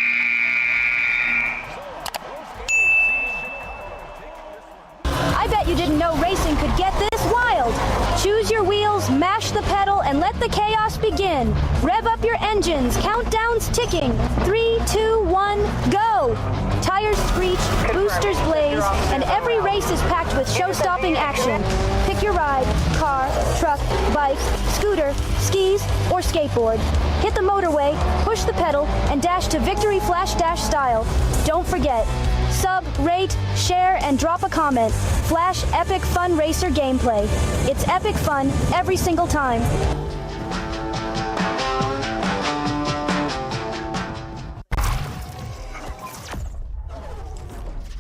I bet you didn't know racing could get this wild. Choose your wheels, mash the pedal, and let the chaos begin. Rev up your engines, countdown's ticking. 3, 2, 1, go! Tires screech, boosters blaze, and every race is packed with show-stopping action. Pick your ride, car, truck, bike, scooter, skis, or skateboard. Hit the motorway, push the pedal, and dash to victory Flash Dash style. Don't forget, sub, rate, share, and drop a comment. Flash Epic Fun Racer gameplay. It's epic fun every single time.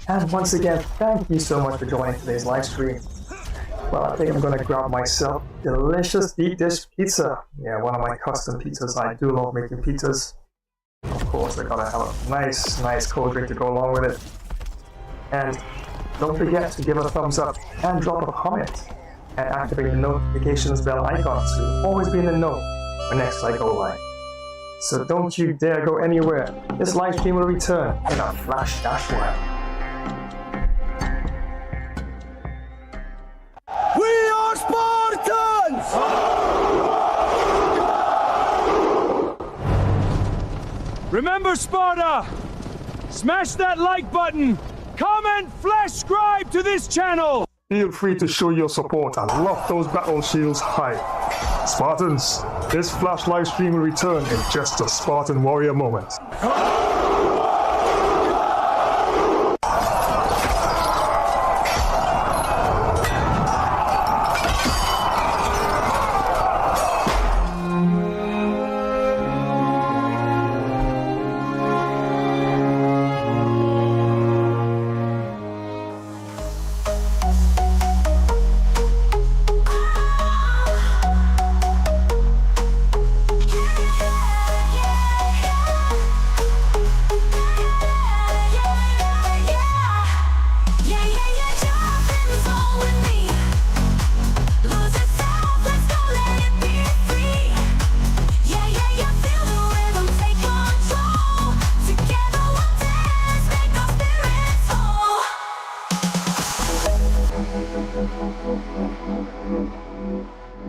And once again, thank you so much for joining today's live stream. Well, I think I'm going to grab myself delicious deep dish pizza. Yeah, one of my custom pizzas. I do love making pizzas. Of course, I gotta have a nice cold drink to go along with it. And don't forget to give a thumbs up and drop a comment and activate the notifications bell icon so you'll always be in the know when next I go live. So don't you dare go anywhere. This live stream will return in a Flash Dash Wild. We are Spartans! Remember, Sparta! Smash that like button! Comment, flash, subscribe to this channel! Feel free to show your support and loft those battle shields high. Spartans, this Flash live stream will return in just a Spartan warrior moment.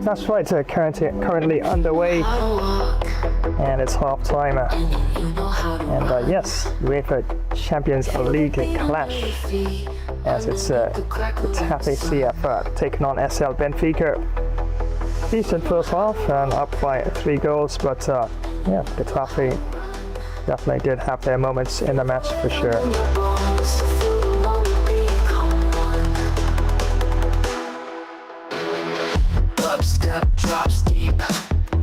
that's right, currently underway, and it's half time. And yes, UEFA Champions League clash, as it's Getafe Fc taking on SL Benfica. Decent first half and up by 3 goals, but yeah, Getafe definitely did have their moments in the match for sure.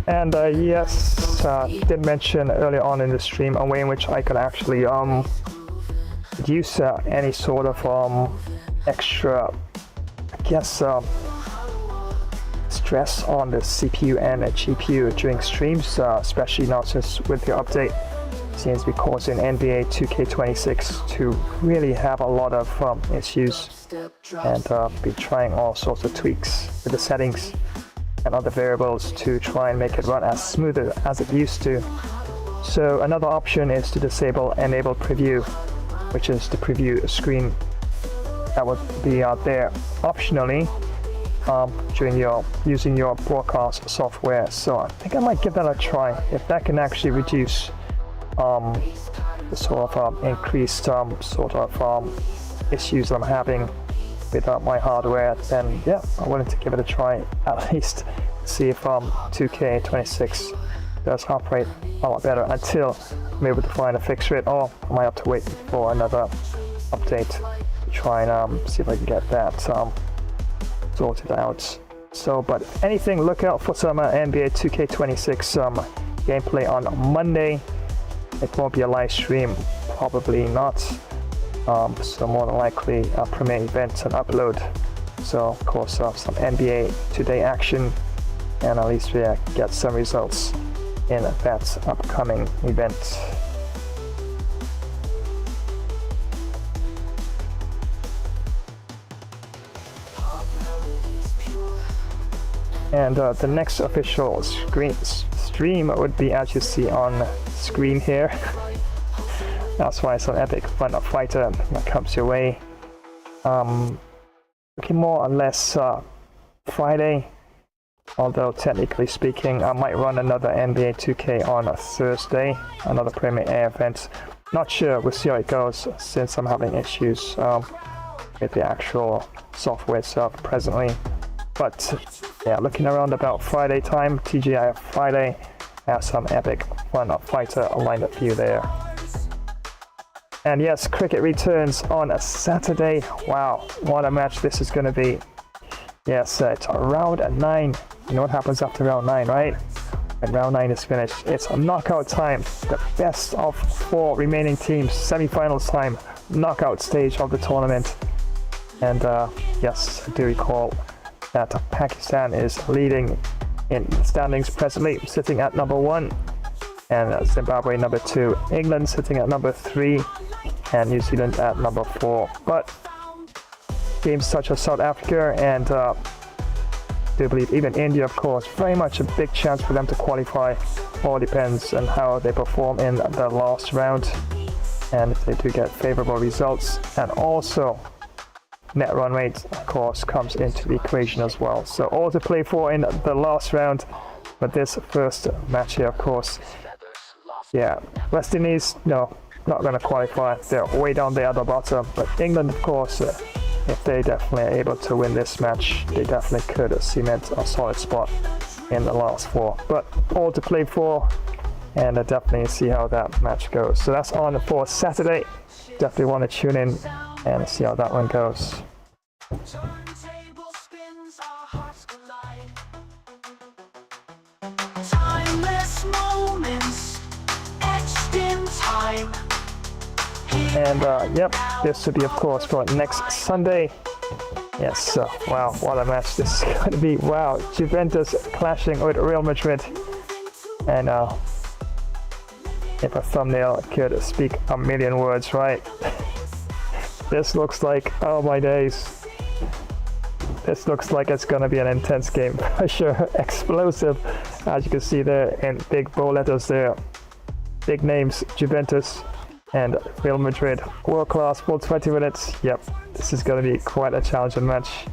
And yes, did mention earlier on in the stream a way in which I could actually use any sort of extra, I guess, stress on the CPU and GPU during streams, especially now since with the update seems to be causing NBA 2K26 to really have a lot of issues, and be trying all sorts of tweaks with the settings and other variables to try and make it run as smooth as it used to. So another option is to disable enable preview, which is the preview screen that would be out there optionally during using your broadcast software. So I think I might give that a try. If that can actually reduce the sort of increased issues I'm having with my hardware, then yeah, I'm willing to give it a try, at least see if 2K26 does operate a lot better until I'm able to find a fix for it, or I might have to wait for another update to try and see if I can get that sorted out. So, but anything, look out for some NBA 2K26 gameplay on Monday. It won't be a live stream, probably not. So more than likely a premiere event and upload. So of course some NBA Today action, and at least we get some results in that upcoming event. And the next official stream would be, as you see on screen here. That's why some epic fun fighter that comes your way. Looking more or less Friday, although technically speaking I might run another NBA 2K on a Thursday, another Premier event. Not sure, we'll see how it goes, since I'm having issues with the actual software itself presently. But yeah, looking around about Friday time, TGI Friday, have some epic fun fighter lined up for you there. And yes, cricket returns on a Saturday. Wow, what a match this is going to be. Yes, it's round 9. You know what happens after round 9, right? When round 9 is finished, it's a knockout time. The best of 4 remaining teams, semi-finals time, knockout stage of the tournament. And yes, I do recall that Pakistan is leading in standings presently, sitting at number 1. And Zimbabwe number 2, England sitting at number 3, and New Zealand at number 4. But teams such as South Africa and I do believe even India, of course, very much a big chance for them to qualify. All depends on how they perform in the last round, and if they do get favorable results. And also net run rate, of course, comes into the equation as well. So all to play for in the last round. But this first match here, of course, yeah, West Indies, no, not going to qualify. They're way down there at the bottom. But England, of course, if they definitely are able to win this match, they definitely could cement a solid spot in the last 4. But all to play for, and definitely see how that match goes. So that's on for Saturday. Definitely want to tune in and see how that one goes. Timeless moments etched in time. And yep, this will be, of course, for next Sunday. Yes, wow, what a match this is going to be. Wow, Juventus clashing with Real Madrid. And if a thumbnail could speak a million words, right? This looks like, oh my days. This looks like it's going to be an intense game for sure. Explosive, as you can see there in big bold letters there. Big names, Juventus and Real Madrid. World class, full 20 minutes. Yep, this is going to be quite a challenging match.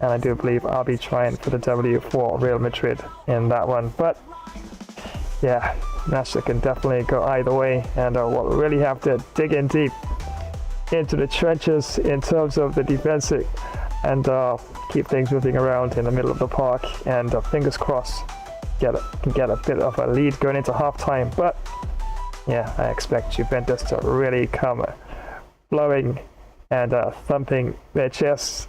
and I do believe I'll be trying for the W for Real Madrid in that one. But yeah, match that can definitely go either way, and we'll really have to dig in deep into the trenches in terms of the defensive and keep things moving around in the middle of the park, and fingers crossed can get a bit of a lead going into halftime. But yeah, I expect Juventus to really come blowing and thumping their chests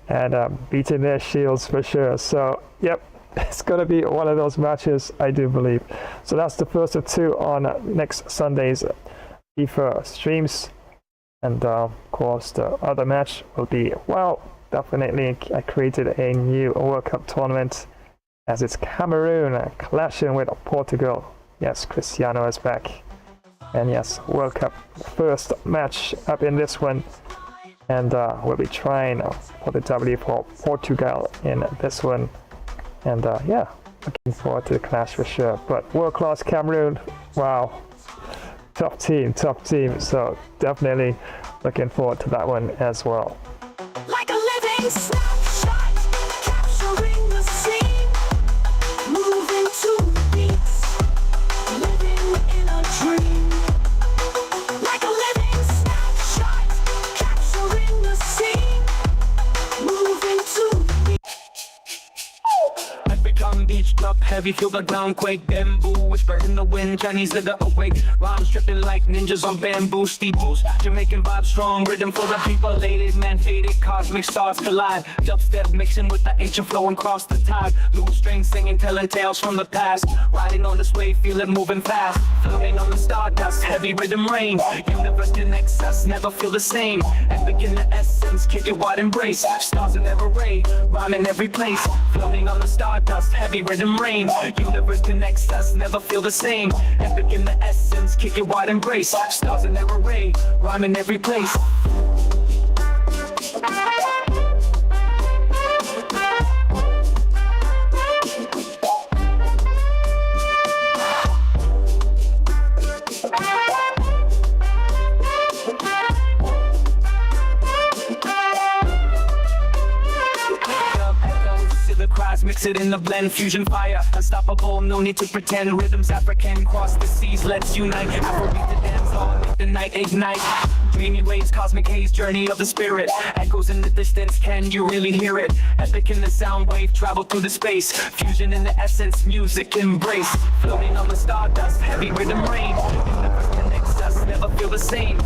and beating their shields for sure. So yep, it's going to be one of those matches, I do believe. So that's the first of two on next Sunday's FIFA streams. And of course the other match will be, well, definitely I created a new World Cup tournament, as it's Cameroon clashing with Portugal. Yes, Cristiano is back. And yes, World Cup first match up in this one. And we'll be trying for the W for Portugal in this one. And yeah, looking forward to the clash for sure. But world-class Cameroon, wow. Tough team. So definitely looking forward to that one as well. Like a living snapshot, capturing the scene, moving to beats, living in a dream. Like a living snapshot, capturing the scene, moving to beats. I've become beached up heavy, feel the ground quake, bamboo whisper in the wind, Chinese nigga awake, rhymes tripping like ninjas on bamboo steeples, Jamaican vibe strong, rhythm for the people, elated, man faded, cosmic stars collide, dubstep mixing with the ancient flow and cross the tide, blue strings singing, telling tales from the past, riding on this wave, feel it moving fast, floating on the stardust, heavy rhythm rain, universe connects us, never feel the same, epic in the essence, kick it wide embrace, stars in every ray, rhyme in every place, floating on the stardust, heavy rhythm rain, universe connects us, never feel the same, epic in the essence, kick it wide embrace, stars in every ray, rhyme in every place. Mix it in the blend, fusion fire, unstoppable, no need to pretend. Rhythms African, cross the seas, let's unite. Afrobeat the dance hall, make the night ignite. Dreamy waves, cosmic haze, journey of the spirit. Echoes in the distance, can you really hear it? Epic in the sound wave, travel through the space. Fusion in the essence, music embrace. Floating on the stardust, heavy rhythm rain. Universe connects us, never feel the same.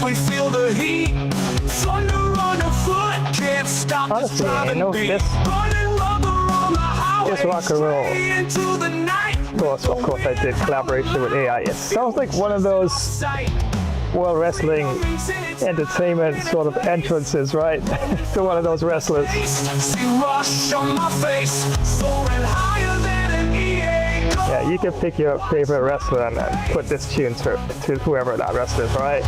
We feel the heat. Thunder on the foot, can't stop this driving beat. This rock and roll. Of course, I did collaboration with AI. It sounds like one of those World Wrestling Entertainment sort of entrances, right? To one of those wrestlers. Yeah, you can pick your favorite wrestler and put this tune to whoever that wrestler is, right?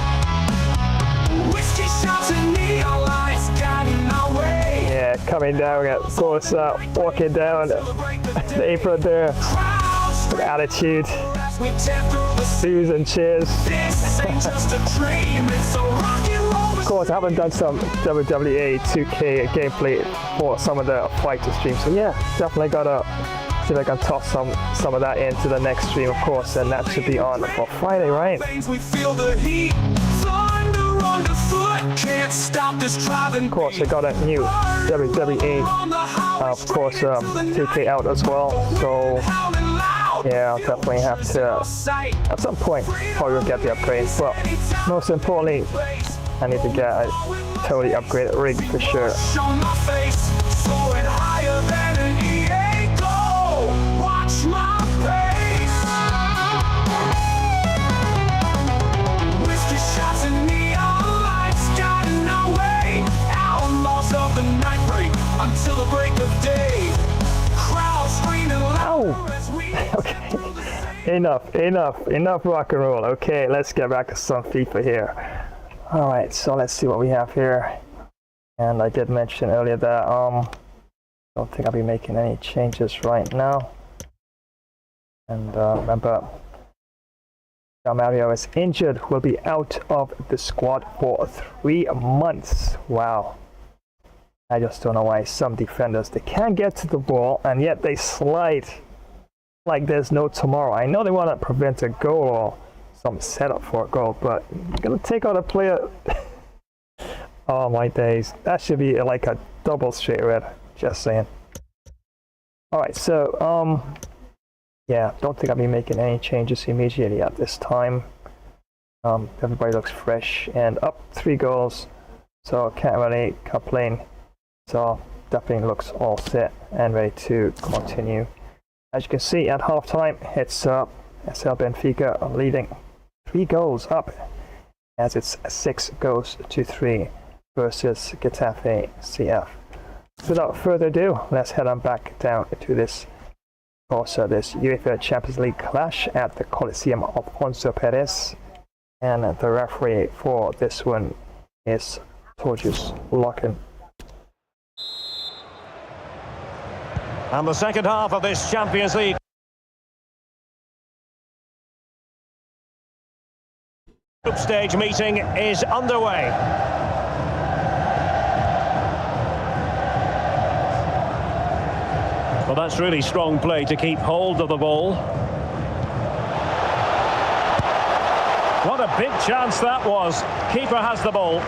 Yeah, coming down, of course, walking down the apron there with attitude, boos and cheers. Of course, I haven't done some WWE 2K gameplay for some of the fighter streams, so yeah, definitely gotta See if I can toss some of that into the next stream, of course, and that should be on for Friday, right? We feel the heat. Thunder underfoot. Can't stop this driving. Of course, I got a new WWE, of course, 2K out as well. So yeah, I'll definitely have to, at some point, probably get the upgrade. But most importantly, I need to get a totally upgraded rig for sure. Until the break of day. Crowd screaming loud. Okay, enough rock and roll. Okay, let's get back to some FIFA here. All right, so let's see what we have here. And I did mention earlier that don't think I'll be making any changes right now. And remember, Mario is injured, will be out of the squad for 3 months. Wow. I just don't know why some defenders, they can't get to the ball and yet they slide like there's no tomorrow. I know they want to prevent a goal or some setup for a goal, but you're going to take out a player. Oh my days. That should be like a double straight red. Just saying. Alright, so, yeah, don't think I'll be making any changes immediately at this time. Everybody looks fresh and up 3 goals, so can't really complain. So definitely looks all set and ready to continue. As you can see at halftime, it's SL Benfica leading 3 goals up, as it's 6 goals to 3 versus Getafe CF. So without further ado, let's head on back down to this, also this UEFA Champions League clash at the Coliseum of Alfonso Perez, and the referee for this one is Torjus Locken. And the second half of this Champions League group stage meeting is underway. Well, that's really strong play to keep hold of the ball. What a big chance that was. Keeper has the ball.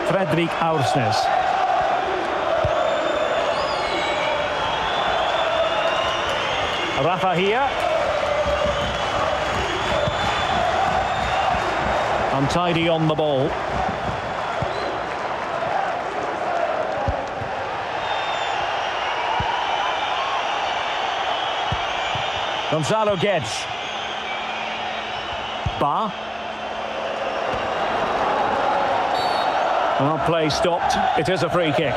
Fredrik Aursnes. Rafa here. Untidy on the ball. Gonzalo Guedes. Ba. Well, play stopped. It is a free kick.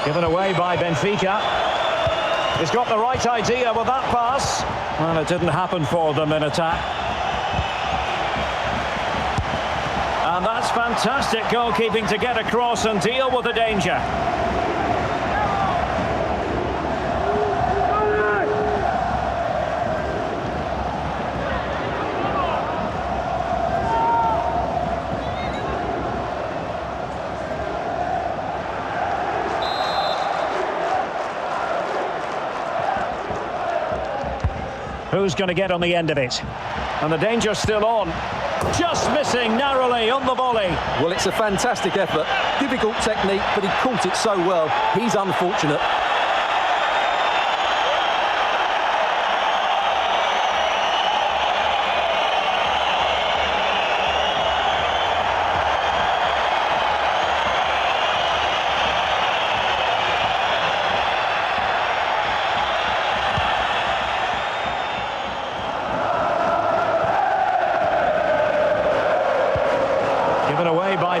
Given away by Benfica. He's got the right idea with that pass. Well, it didn't happen for them in attack. And that's fantastic goalkeeping to get across and deal with the danger. Who's going to get on the end of it? And the danger's still on. Just missing narrowly on the volley. Well, it's a fantastic effort. Difficult technique, but he caught it so well. He's unfortunate.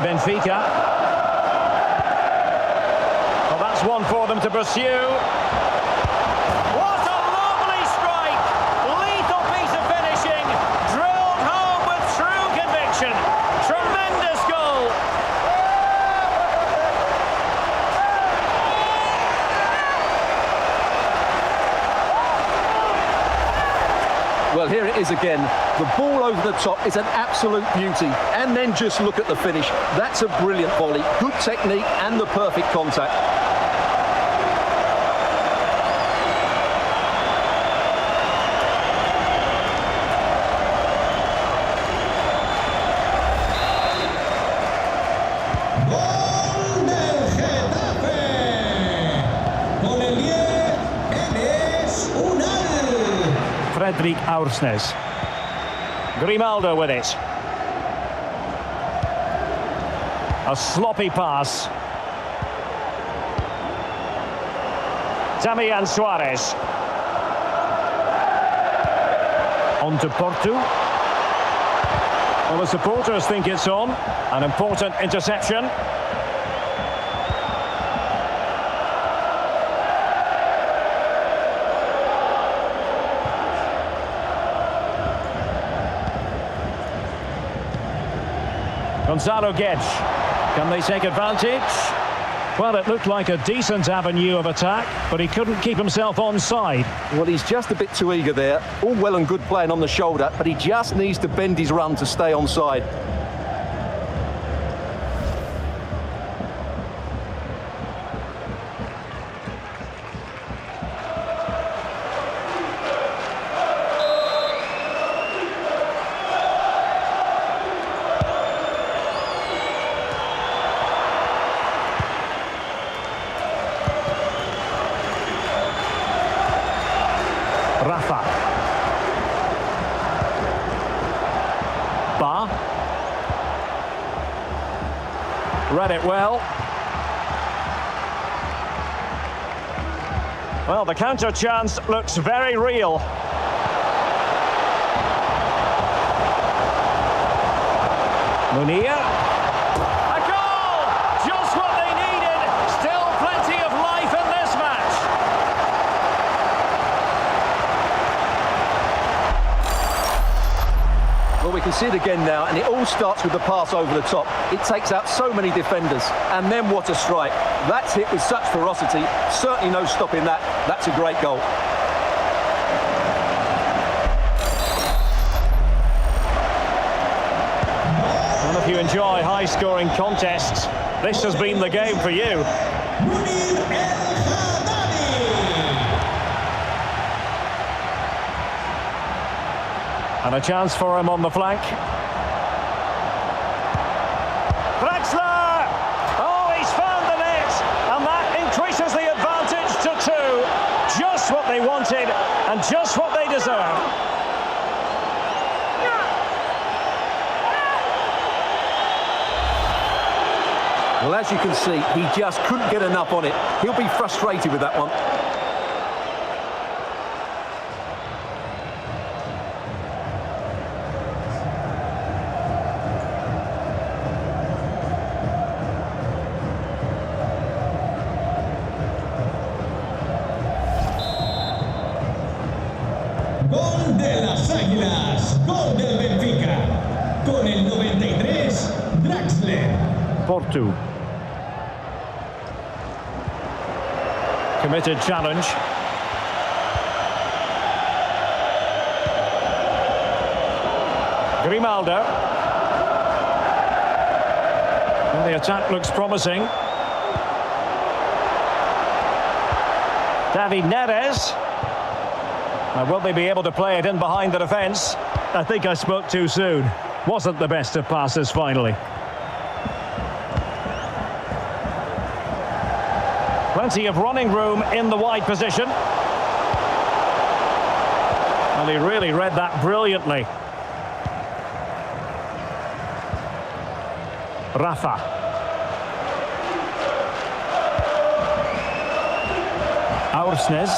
Benfica. Well, that's one for them to pursue. What a Tremendous goal! Well, here it is again. The ball over the top is an absolute beauty. And then just look at the finish. That's a brilliant volley. Good technique and the perfect contact. Gol del Getafe. Con el 10, él es Unal. Fredrik Aursnes. Grimaldo with it. A sloppy pass. Damian Suarez. On to Porto. Well, the supporters think it's on. An important interception. Gonzalo Guedes. Can they take advantage? Well, it looked like a decent avenue of attack, but he couldn't keep himself onside. Well, he's just a bit too eager there. All well and good playing on the shoulder, but he just needs to bend his run to stay onside. Rafa. Ba. Read it well. Well, the counter chance looks very real. Munir. A goal! Just what they needed. Still plenty of life in this match. Well, we can see it again now, and it all starts with the pass over the top. It takes out so many defenders, and then what a strike. That's hit with such ferocity. Certainly no stopping that. That's a great goal. Well, if you enjoy high-scoring contests, this has been the game for you. And a chance for him on the flank. Draxler! Oh, he's found the net! And that increases the advantage to 2. Just what they wanted and just what they deserve. Well, as you can see, he just couldn't get enough on it. He'll be frustrated with that one. Gol de las Águilas, gol del Benfica. Con el 93, Draxler. Porto. Committed challenge. Grimaldo. Well, the attack looks promising. Davies. Now, will they be able to play it in behind the defence? I think I spoke too soon. Wasn't the best of passes finally. Plenty of running room in the wide position. And he really read that brilliantly. Rafa. Aursnes.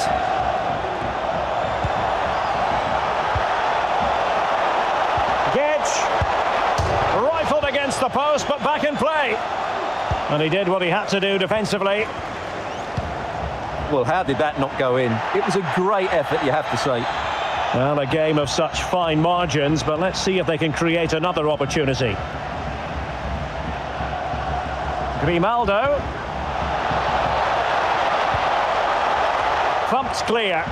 Rifled against the post, but back in play. And he did what he had to do defensively. Well, how did that not go in? It was a great effort, you have to say. Well, a game of such fine margins, but let's see if they can create another opportunity. Grimaldo. Thumped clear.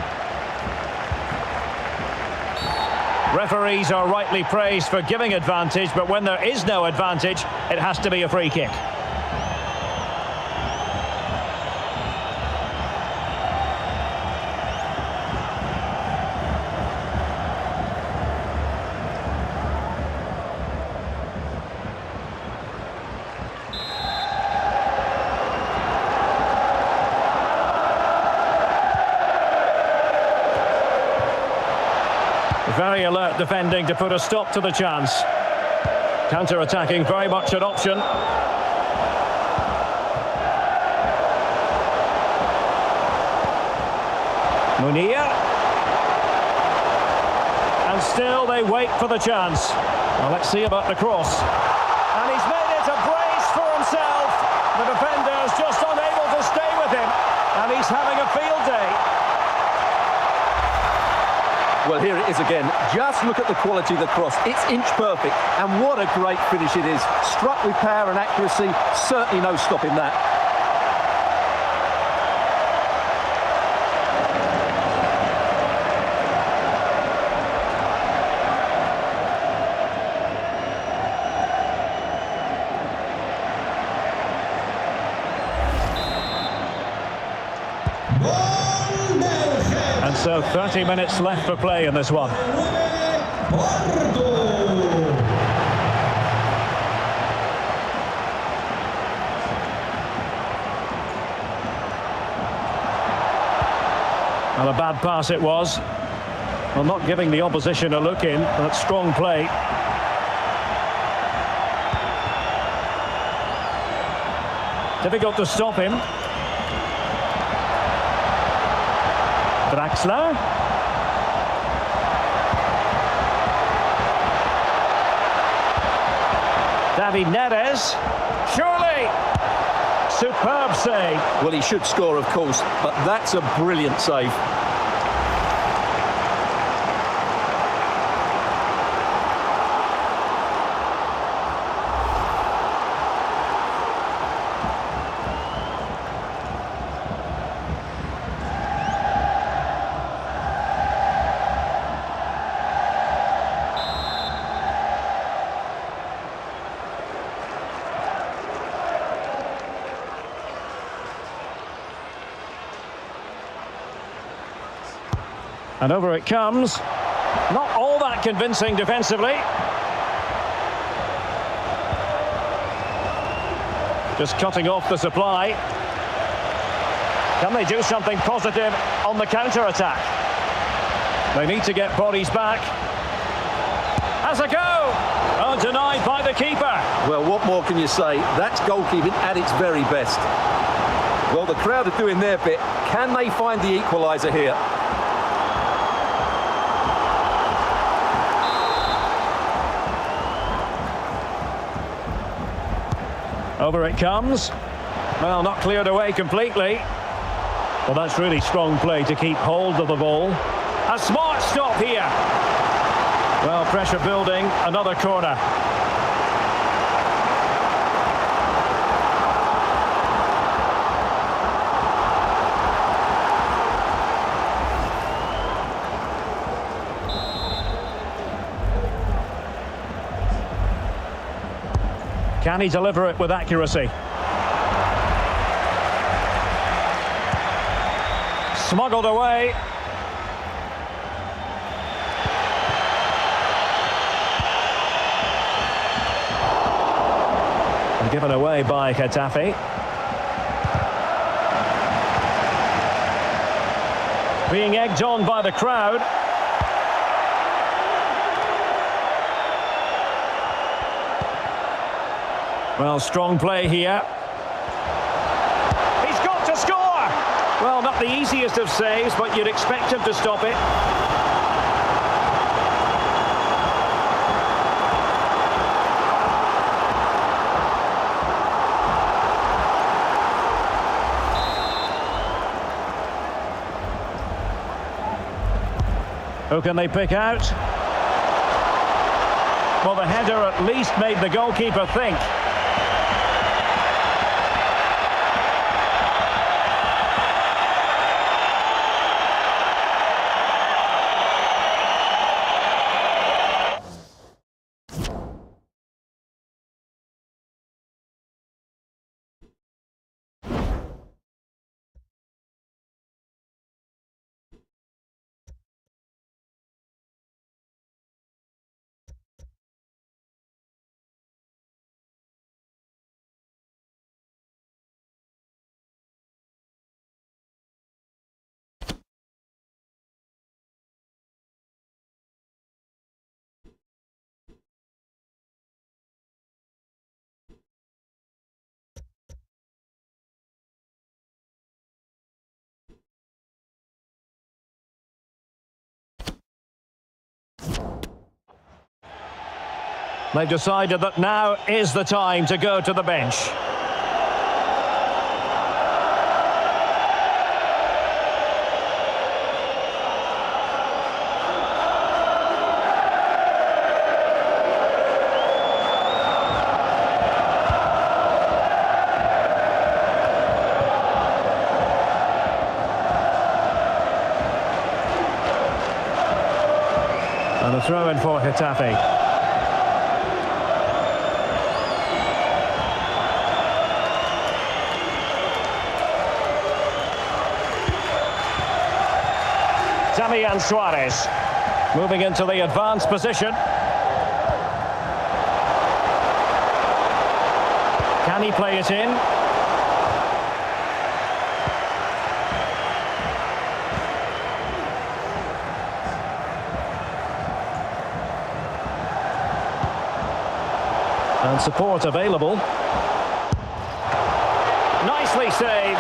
Referees are rightly praised for giving advantage, but when there is no advantage, it has to be a free kick. Very alert defending to put a stop to the chance. Counter-attacking, very much an option. Munir. And still they wait for the chance. Well, let's see about the cross. And he's made it a brace for himself. The defender's just unable to stay with him. And he's having a field day. Well, here it is again. Just look at the quality of the cross. It's inch perfect, and what a great finish it is. Struck with power and accuracy, certainly no stopping that. And so 30 minutes left for play in this one. Well, a bad pass it was. Well, not giving the opposition a look in, but strong play. Difficult to stop him. Draxler. Davies. Surely. Superb save. Well, he should score, of course, but that's a brilliant save. And over it comes. Not all that convincing defensively. Just cutting off the supply. Can they do something positive on the counter-attack? They need to get bodies back. Has a go! Oh, denied by the keeper. Well, what more can you say? That's goalkeeping at its very best. Well, the crowd are doing their bit. Can they find the equaliser here? Over it comes. Well, not cleared away completely. Well, that's really strong play to keep hold of the ball. A smart stop here. Well, pressure building, another corner. Can he deliver it with accuracy? Smuggled away. And given away by Getafe. Being egged on by the crowd. Well, strong play here. He's got to score! Well, not the easiest of saves, but you'd expect him to stop it. Who can they pick out? Well, the header at least made the goalkeeper think. They've decided that now is the time to go to the bench. And a throw in for Getafe. Davies Suarez moving into the advanced position. Can he play it in? And support available. Nicely saved.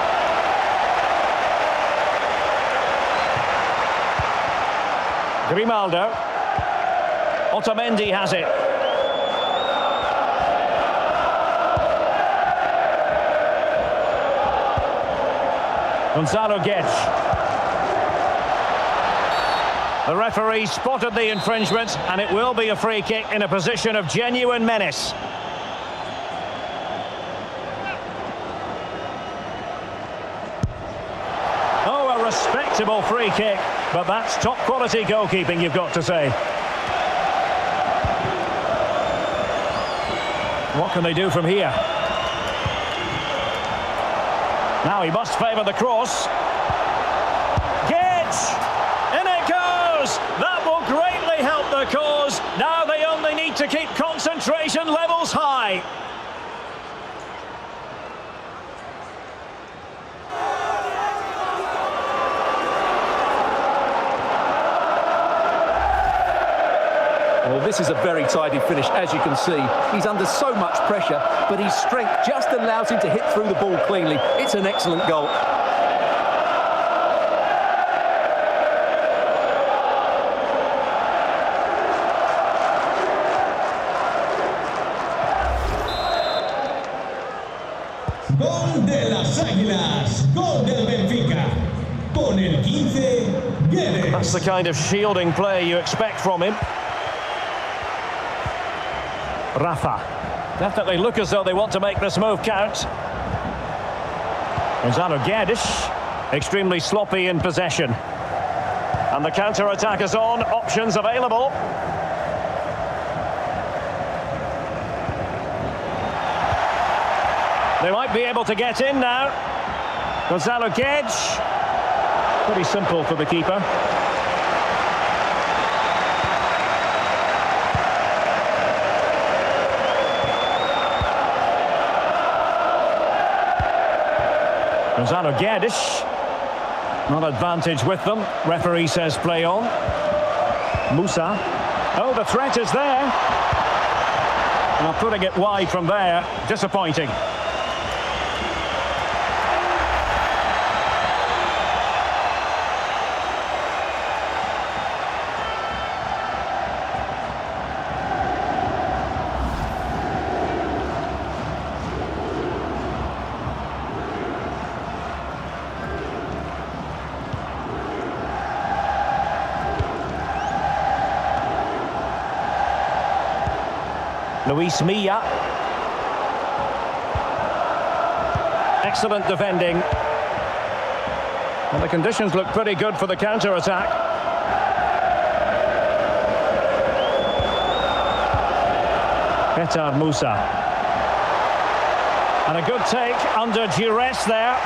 Grimaldo. Otamendi has it. Gonzalo Guedes. The referee spotted the infringement, and it will be a free kick in a position of genuine menace. Oh, a respectable free kick. But that's top quality goalkeeping, you've got to say. What can they do from here? Now he must favour the cross. Guedes! In it goes! That will greatly help the cause. Now they only need to keep concentration levels high. Well, this is a very tidy finish, as you can see. He's under so much pressure, but his strength just allows him to hit through the ball cleanly. It's an excellent goal. Gol de las Águilas, gol del Benfica. Con el 15, Guedes. That's the kind of shielding play you expect from him. Rafa. Definitely look as though they want to make this move count. Gonzalo Guedes, extremely sloppy in possession. And the counter-attack is on, options available. They might be able to get in now. Gonzalo Guedes. Pretty simple for the keeper. Gonzalo Guedes, not advantage with them. Referee says play on. Musa. Oh, the threat is there. Now putting it wide from there, disappointing. Luis Milla. Excellent defending. And the conditions look pretty good for the counter-attack. Petar Musa. And a good take under duress there.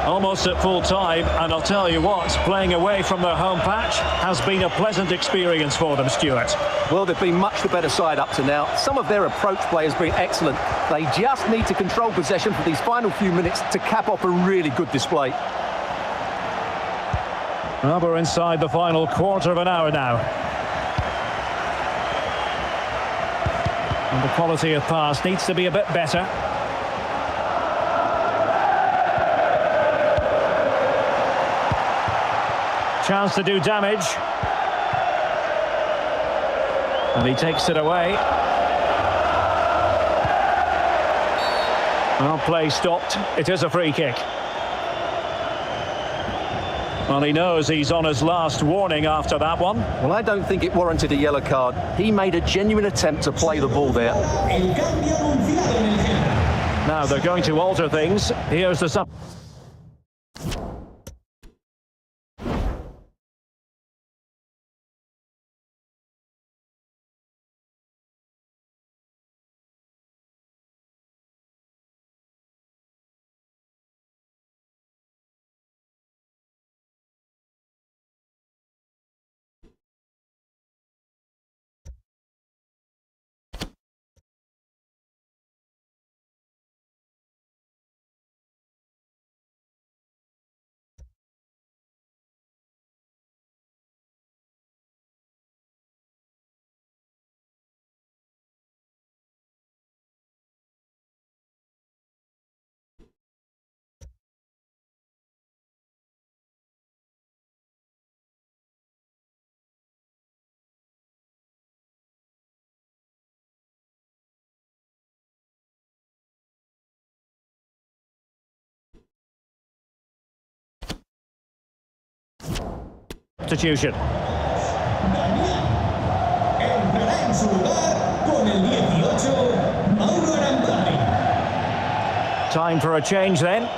Almost at full time, and I'll tell you what, playing away from their home patch has been a pleasant experience for them, Stuart. Well, they've been much the better side up to now. Some of their approach play has been excellent. They just need to control possession for these final few minutes to cap off a really good display. Well, we're inside the final quarter of an hour now. And the quality of pass needs to be a bit better. Chance to do damage. And he takes it away. Well, play stopped. It is a free kick. Well, he knows he's on his last warning after that one. Well, I don't think it warranted a yellow card. He made a genuine attempt to play the ball there. Now they're going to alter things. Here's the sub. Substitution. Entrará en su lugar con el 18, Mauro Arambari. Time for a change then.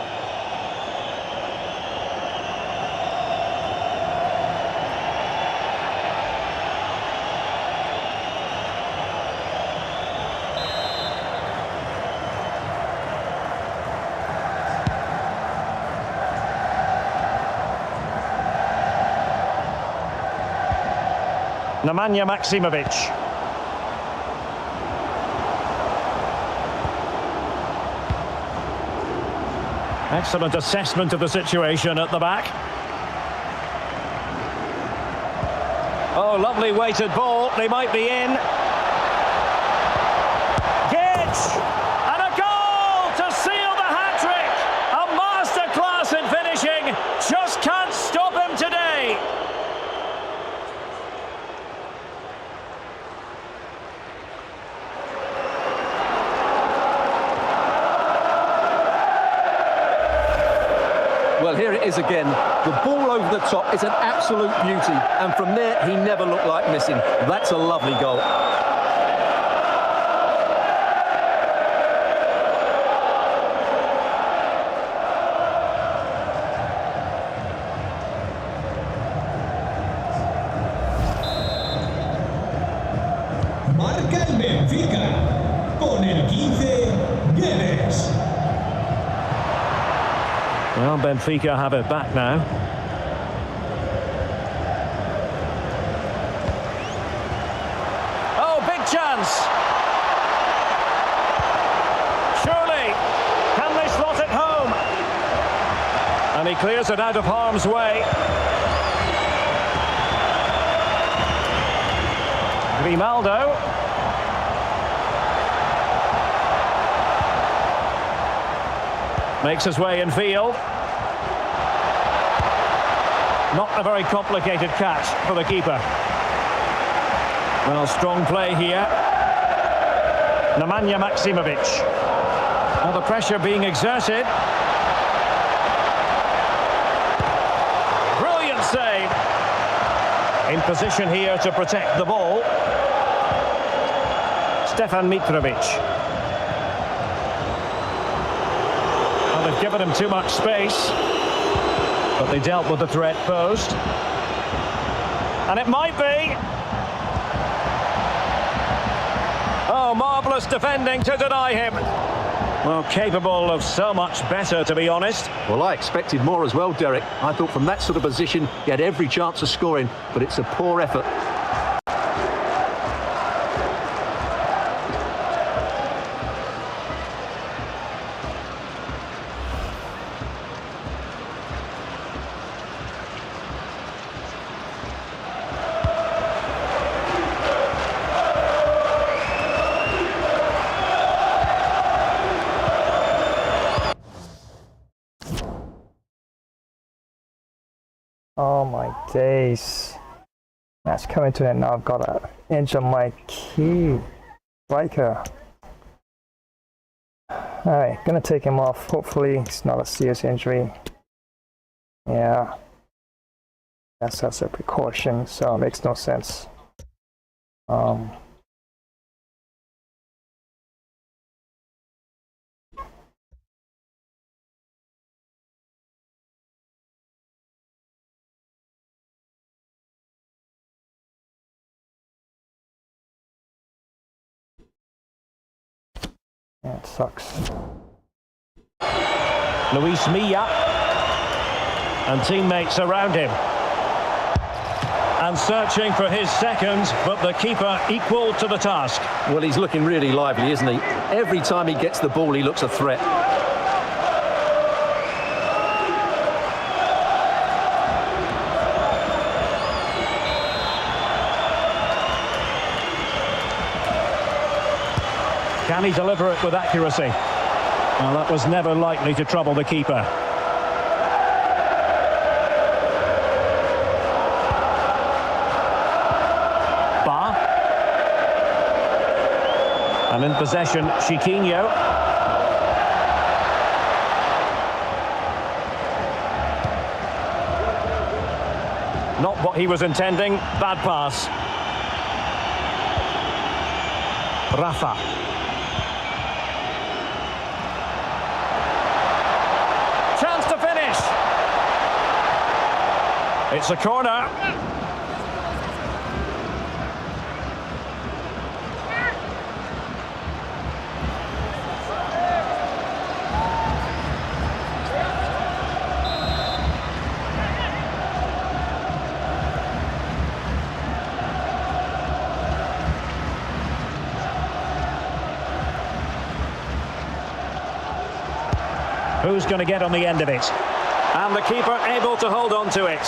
Nemanja Maksimovic. Excellent assessment of the situation at the back. Oh, lovely weighted ball. They might be in. Gets! And a goal to seal the hat-trick! A masterclass in finishing. Just can't stop him today. Well, here it is again. The ball over the top is an absolute beauty. And from there, he never looked like missing. That's a lovely goal. Marca el Benfica con el 15, Davies. Well, Benfica have it back now. Oh, big chance! Surely, can they slot it home? And he clears it out of harm's way. Grimaldo. Makes his way in field. Not a very complicated catch for the keeper. Well, strong play here. Nemanja Maksimovic. Now the pressure being exerted. Brilliant save. In position here to protect the ball. Stefan Mitrovic. They've given him too much space, but they dealt with the threat posed. And it might be. Oh, marvellous defending to deny him. Well, capable of so much better, to be honest. Well, I expected more as well, Derek. I thought from that sort of position, he had every chance of scoring, but it's a poor effort. my days. Match coming to an end now. I've got to injure my key striker. Alright, gonna take him off. Hopefully it's not a serious injury. Yeah. That's a precaution, so it makes no sense. Yeah, it sucks. Luis Milla and teammates around him. And searching for his second, but the keeper equal to the task. Well, he's looking really lively, isn't he? Every time he gets the ball, he looks a threat. Can he deliver it with accuracy? Well, that was never likely to trouble the keeper. Bar. And in possession, Chiquinho. Not what he was intending. Bad pass. Rafa. Chance to finish. It's a corner. Who's going to get on the end of it? And the keeper able to hold on to it.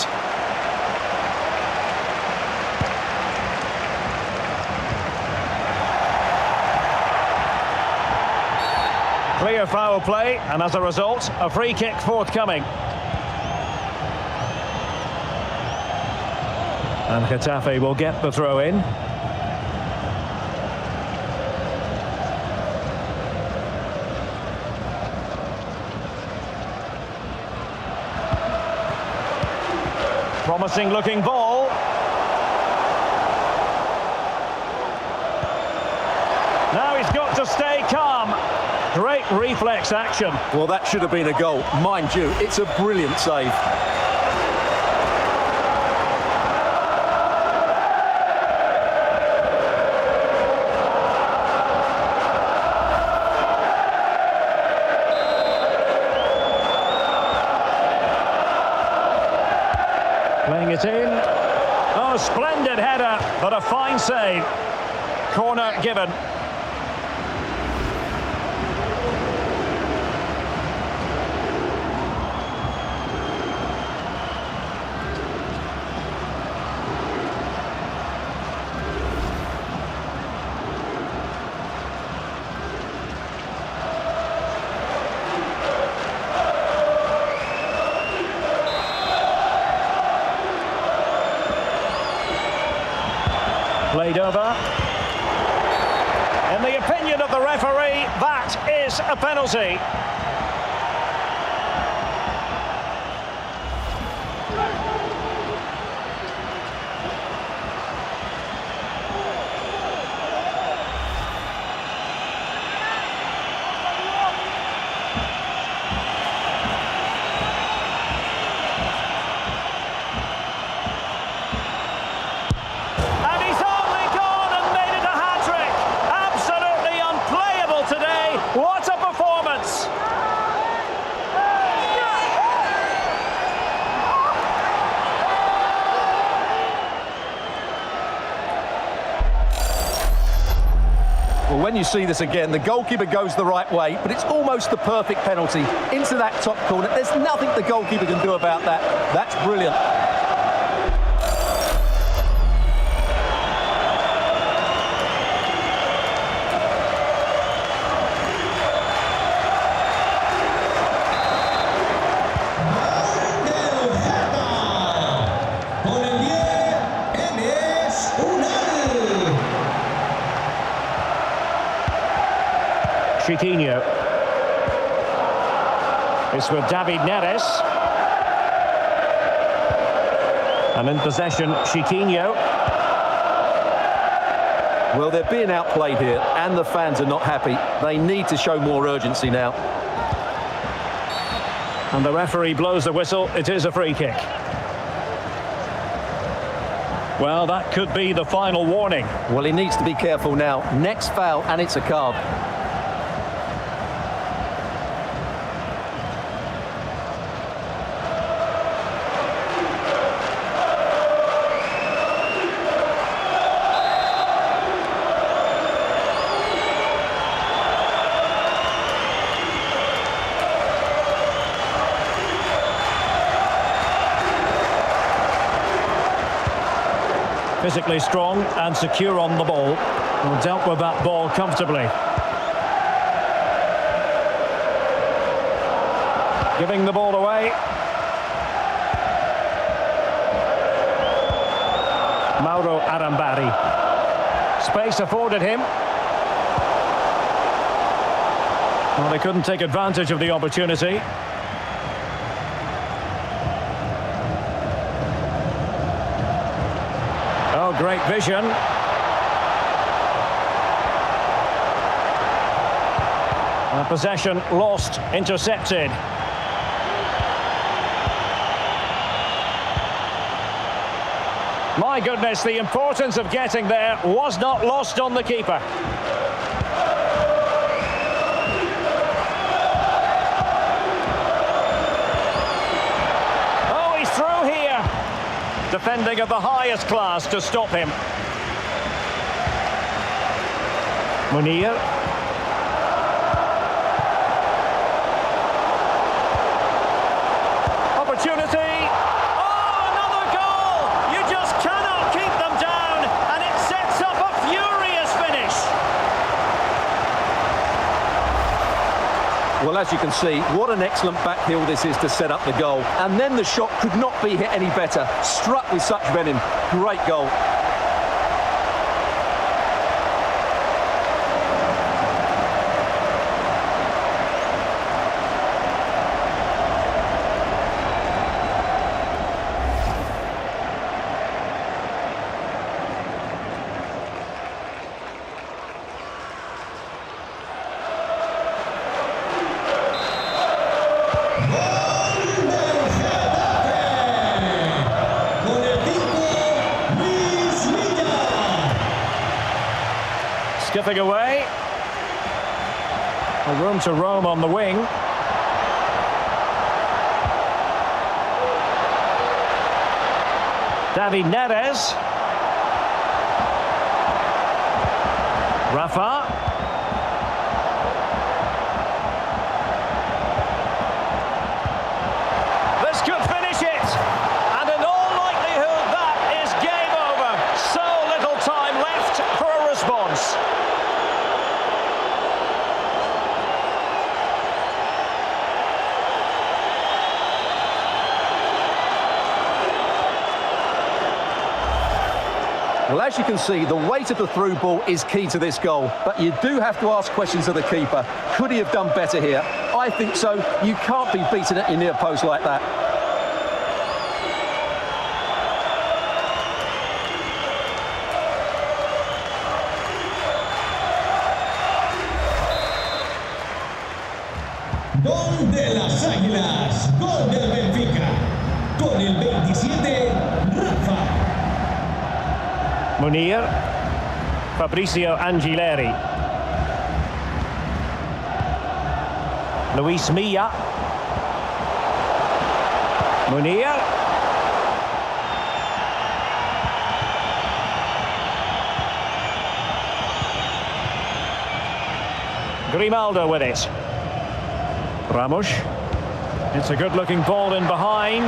Clear foul play, and as a result, a free kick forthcoming. And Getafe will get the throw in. Promising looking ball. Now he's got to stay calm. Great reflex action. Well, that should have been a goal. Mind you, it's a brilliant save. Playing it in. Oh, splendid header, but a fine save. Corner given. Played over. In the opinion of the referee, that is a penalty. What a performance! Well, when you see this again, the goalkeeper goes the right way, but it's almost the perfect penalty into that top corner. There's nothing the goalkeeper can do about that. That's brilliant. Chiquinho. It's with David Neres. And in possession, Chiquinho. Well, they're being outplayed here, and the fans are not happy. They need to show more urgency now. And the referee blows the whistle. It is a free kick. Well, that could be the final warning. Well, he needs to be careful now. Next foul, and it's a card. Physically strong and secure on the ball. And dealt with that ball comfortably. Giving the ball away. Mauro Arambari. Space afforded him. Well, they couldn't take advantage of the opportunity. Oh, great vision. And possession lost, intercepted. My goodness, the importance of getting there was not lost on the keeper. Oh, he's through here. Defending of the highest class to stop him. Munir. Opportunity. Oh, another goal! You just cannot keep them down, and it sets up a furious finish. Well, as you can see, what an excellent backheel this is to set up the goal. And then the shot could not be hit any better. Struck with such venom. Great goal. Skipping away. A room to roam on the wing. David Neres. Rafa. This could finish it. And in all likelihood, that is game over. So little time left for a response. Well, as you can see, the weight of the through ball is key to this goal. But you do have to ask questions of the keeper. Could he have done better here? I think so. You can't be beaten at your near post like that. Gol de las Águilas, gol del Benfica. Con el 27, Rafa. Munir, Fabrizio Angileri, Luis Milla, Munir, Grimaldo with it, Ramos, it's a good-looking ball in behind,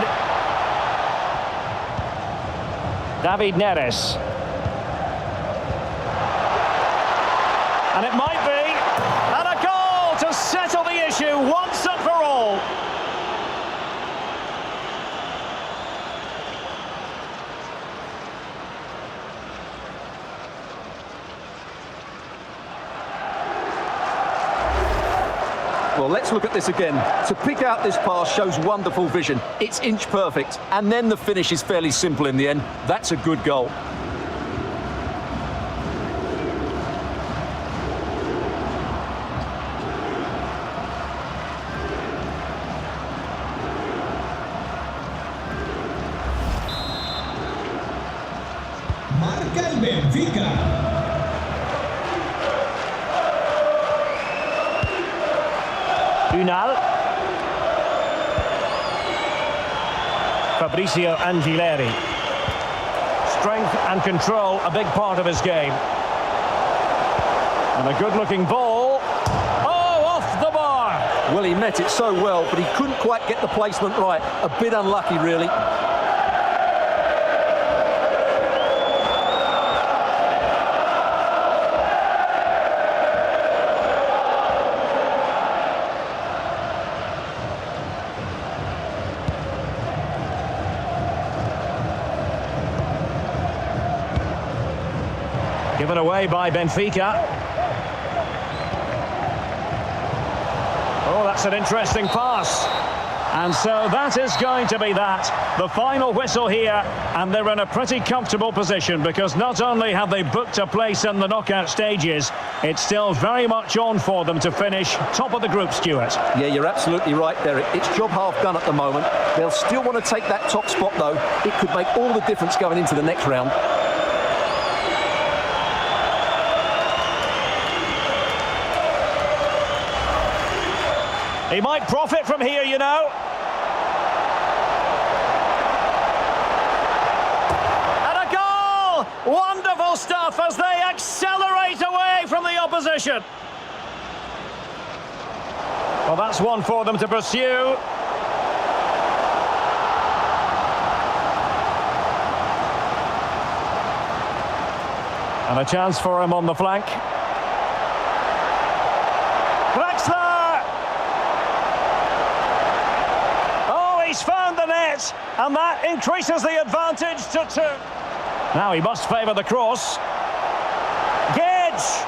David Neres. And it might be, and a goal to settle the issue once and for all. Well, let's look at this again. To pick out this pass shows wonderful vision. It's inch perfect, and then the finish is fairly simple in the end. That's a good goal. Marca el Benfica. Unal. Fabrizio Angileri. Strength and control, a big part of his game. And a good-looking ball. Oh, off the bar! Well, he met it so well, but he couldn't quite get the placement right. A bit unlucky, really. Given away by Benfica. Oh, that's an interesting pass. And so that is going to be that. The final whistle here, and they're in a pretty comfortable position because not only have they booked a place in the knockout stages, it's still very much on for them to finish top of the group, Stuart. Yeah, you're absolutely right, Derek. It's job half done at the moment. They'll still want to take that top spot, though. It could make all the difference going into the next round. He might profit from here, you know. And a goal! Wonderful stuff as they accelerate away from the opposition. Well, that's one for them to pursue. And a chance for him on the flank. Draxler! He's found the net, and that increases the advantage to 2. Now he must favour the cross. Gedge!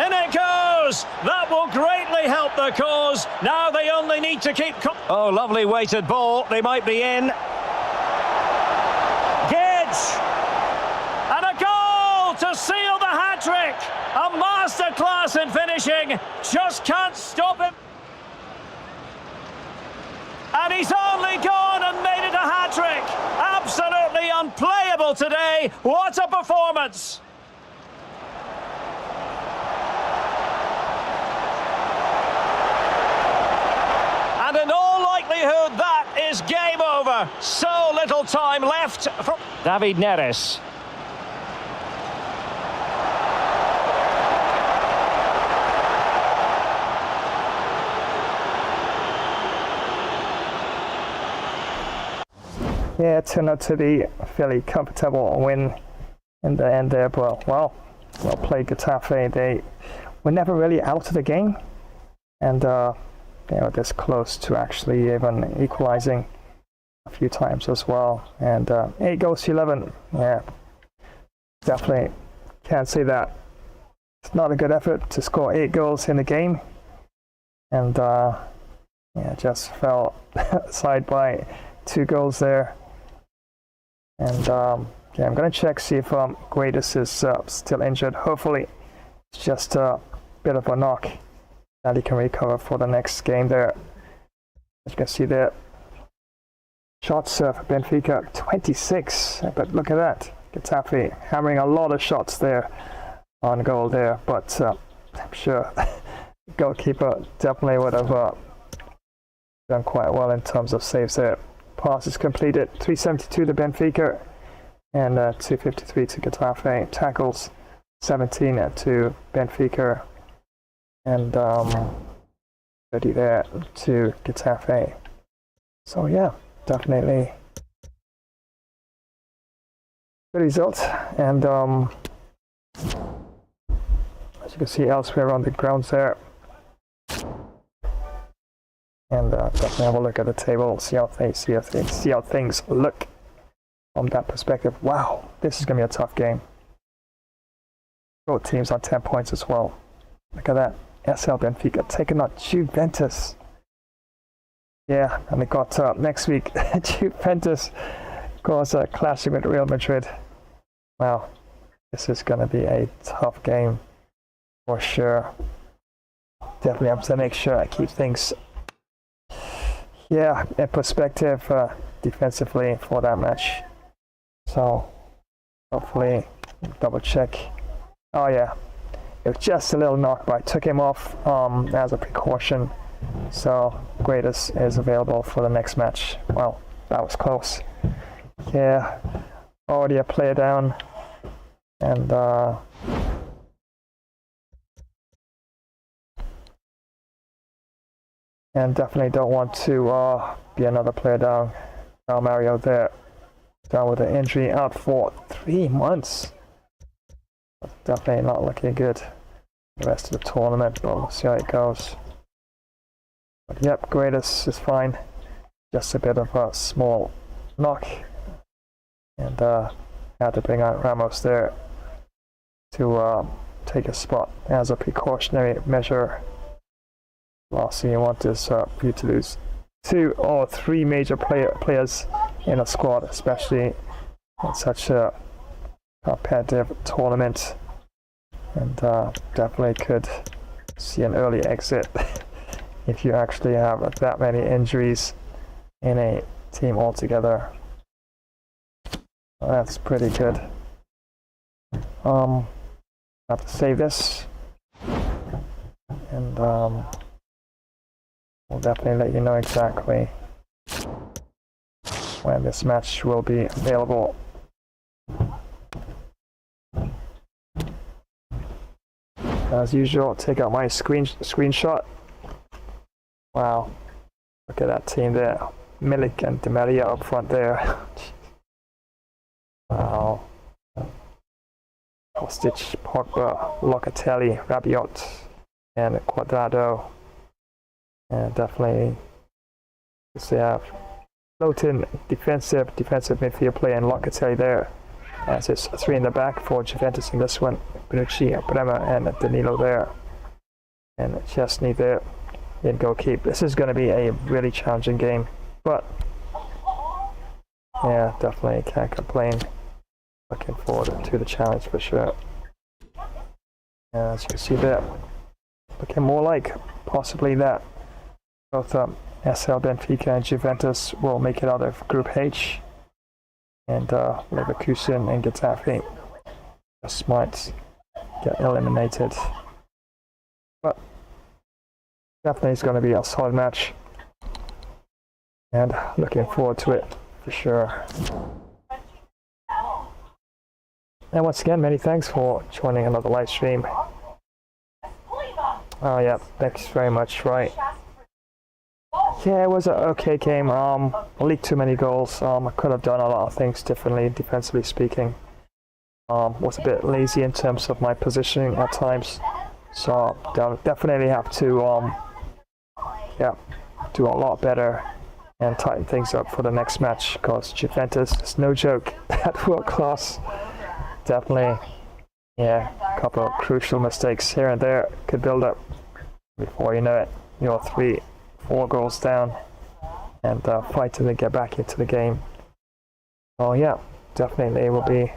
In it goes! That will greatly help the cause. Now they only need to keep... Oh, lovely weighted ball. They might be in. Gedge! And a goal to seal the hat-trick! A masterclass in finishing. Just can't stop him. And he's only gone and made it a hat-trick. Absolutely unplayable today. What a performance. And in all likelihood, that is game over. So little time left for David Neres. Yeah, it turned out to be a fairly comfortable win in the end there, but well played Getafe. They were never really out of the game, and they were this close to actually even equalizing a few times as well. And 8 goals to 11, yeah, definitely can't say that. It's not a good effort to score 8 goals in the game, and yeah, just fell aside by 2 goals there. And yeah, I'm gonna check, see if Guedes is still injured. Hopefully it's just a bit of a knock that he can recover for the next game there. As you can see there, shots for Benfica 26, but look at that, Getafe hammering a lot of shots there on goal there, but I'm sure the goalkeeper definitely would have done quite well in terms of saves there. Passes completed, 372 to Benfica and 253 to Getafe. Tackles, 17 to Benfica and 30 there to Getafe. So yeah, definitely good result. And as you can see elsewhere on the grounds there. And definitely have a look at the table, see how things look from that perspective. Wow, this is going to be a tough game. Both teams on 10 points as well. Look at that, SL Benfica taking on Juventus. Yeah, and they got next week Juventus goes clashing with Real Madrid. Wow, this is going to be a tough game for sure. Definitely have to make sure I keep things in perspective defensively for that match. So hopefully double check. Oh yeah, it was just a little knock, but I took him off as a precaution. So Greatest is available for the next match. Well, that was close. Yeah, already a player down, and definitely don't want to be another player down. Now Mario there, down with an injury, out for 3 months. Definitely not looking good the rest of the tournament, but we'll see how it goes. But yep, Greatest is fine. Just a bit of a small knock. And had to bring out Ramos there to take a spot as a precautionary measure. Last thing you want is for you to lose 2 or 3 major players in a squad, especially in such a competitive tournament. And definitely could see an early exit if you actually have that many injuries in a team altogether. That's pretty good. Have to save this, and we'll definitely let you know exactly when this match will be available. As usual, take out my screenshot. Wow, look at that team there. Milik and Di Maria up front there. Wow. Kostic, Pogba, Locatelli, Rabiot, and Cuadrado. And definitely, they have floating defensive midfield player and Locatelli there. As it's 3 in the back for Juventus in this one. Bonucci, Bremer, and Danilo there. And Chesney there in goalkeep. This is going to be a really challenging game, but yeah, definitely can't complain. Looking forward to the challenge for sure. As you can see there, looking more like possibly that both SL Benfica and Juventus will make it out of Group H, and Leverkusen and Getafe just might get eliminated. But definitely it's going to be a solid match, and looking forward to it for sure. And once again, many thanks for joining another live stream. Oh yeah, thanks very much. Right. Yeah, it was an okay game. Leaked too many goals. I could have done a lot of things differently, defensively speaking. Was a bit lazy in terms of my positioning at times. So definitely have to do a lot better and tighten things up for the next match, because Juventus is no joke at world class. Definitely, yeah, a couple of crucial mistakes here and there could build up. Before you know it, you're 3-4 goals down and fighting to get back into the game. Oh yeah, definitely will be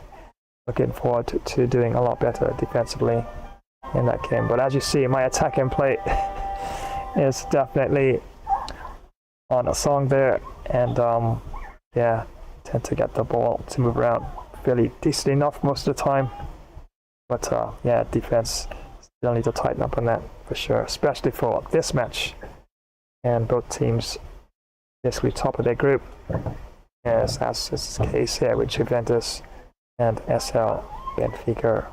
looking forward to doing a lot better defensively in that game. But as you see, my attacking play is definitely on a song there, and yeah, tend to get the ball to move around fairly decent enough most of the time. But yeah, defense still need to tighten up on that for sure, especially for this match. And both teams basically top of their group, as is the case here with Juventus and SL Benfica.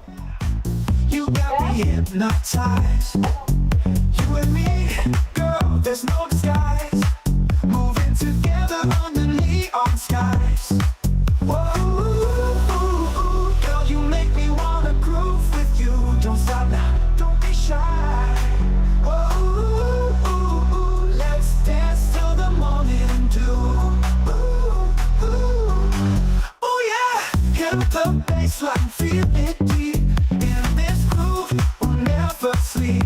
You got me hypnotized. You and me, girl, there's no disguise. Moving together under neon skies. Whoa, girl, you make me wanna groove with you. Don't stop now, don't be shy. Whoa, let's dance till the morning dew. Oh yeah, hit the baseline, feel it deep. In this groove, we'll never sleep.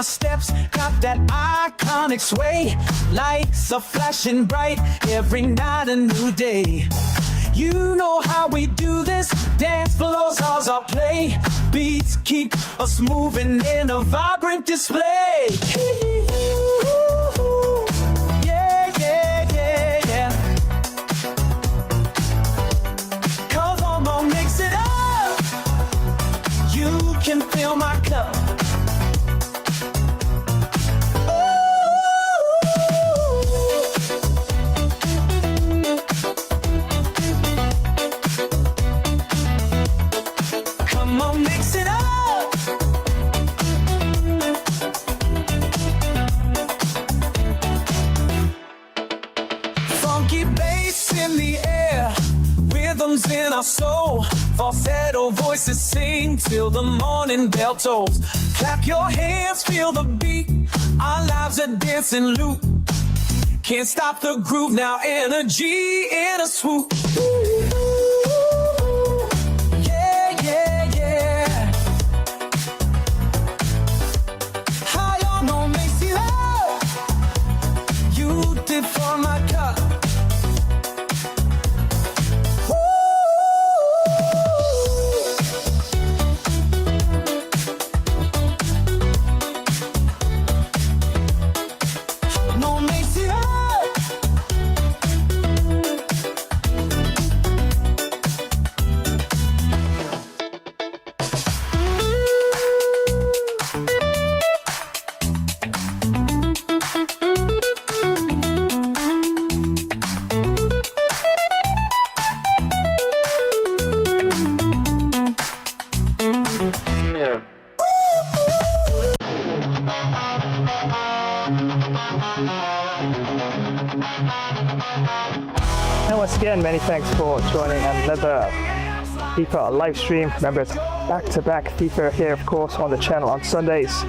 my steps, got that iconic sway. Lights are flashing bright, every night a new day. You know how we do this, dance floors, ours our play. Beats keep us moving in a vibrant display. Yeah, yeah, yeah, yeah. Come on, mix it up. You can fill my cup. Come on, mix it up. Funky bass in the air, rhythms in our soul. Falsetto voices sing till the morning bell tolls. Clap your hands, feel the beat. Our lives are dancing loop. Can't stop the groove now, energy in a swoop. Yeah, yeah, yeah. High on, no makes it up. You did for my cup. No makes it up. And once again, many thanks for joining another FIFA live stream. Remember, it's back-to-back FIFA here, of course, on the channel on Sundays. Of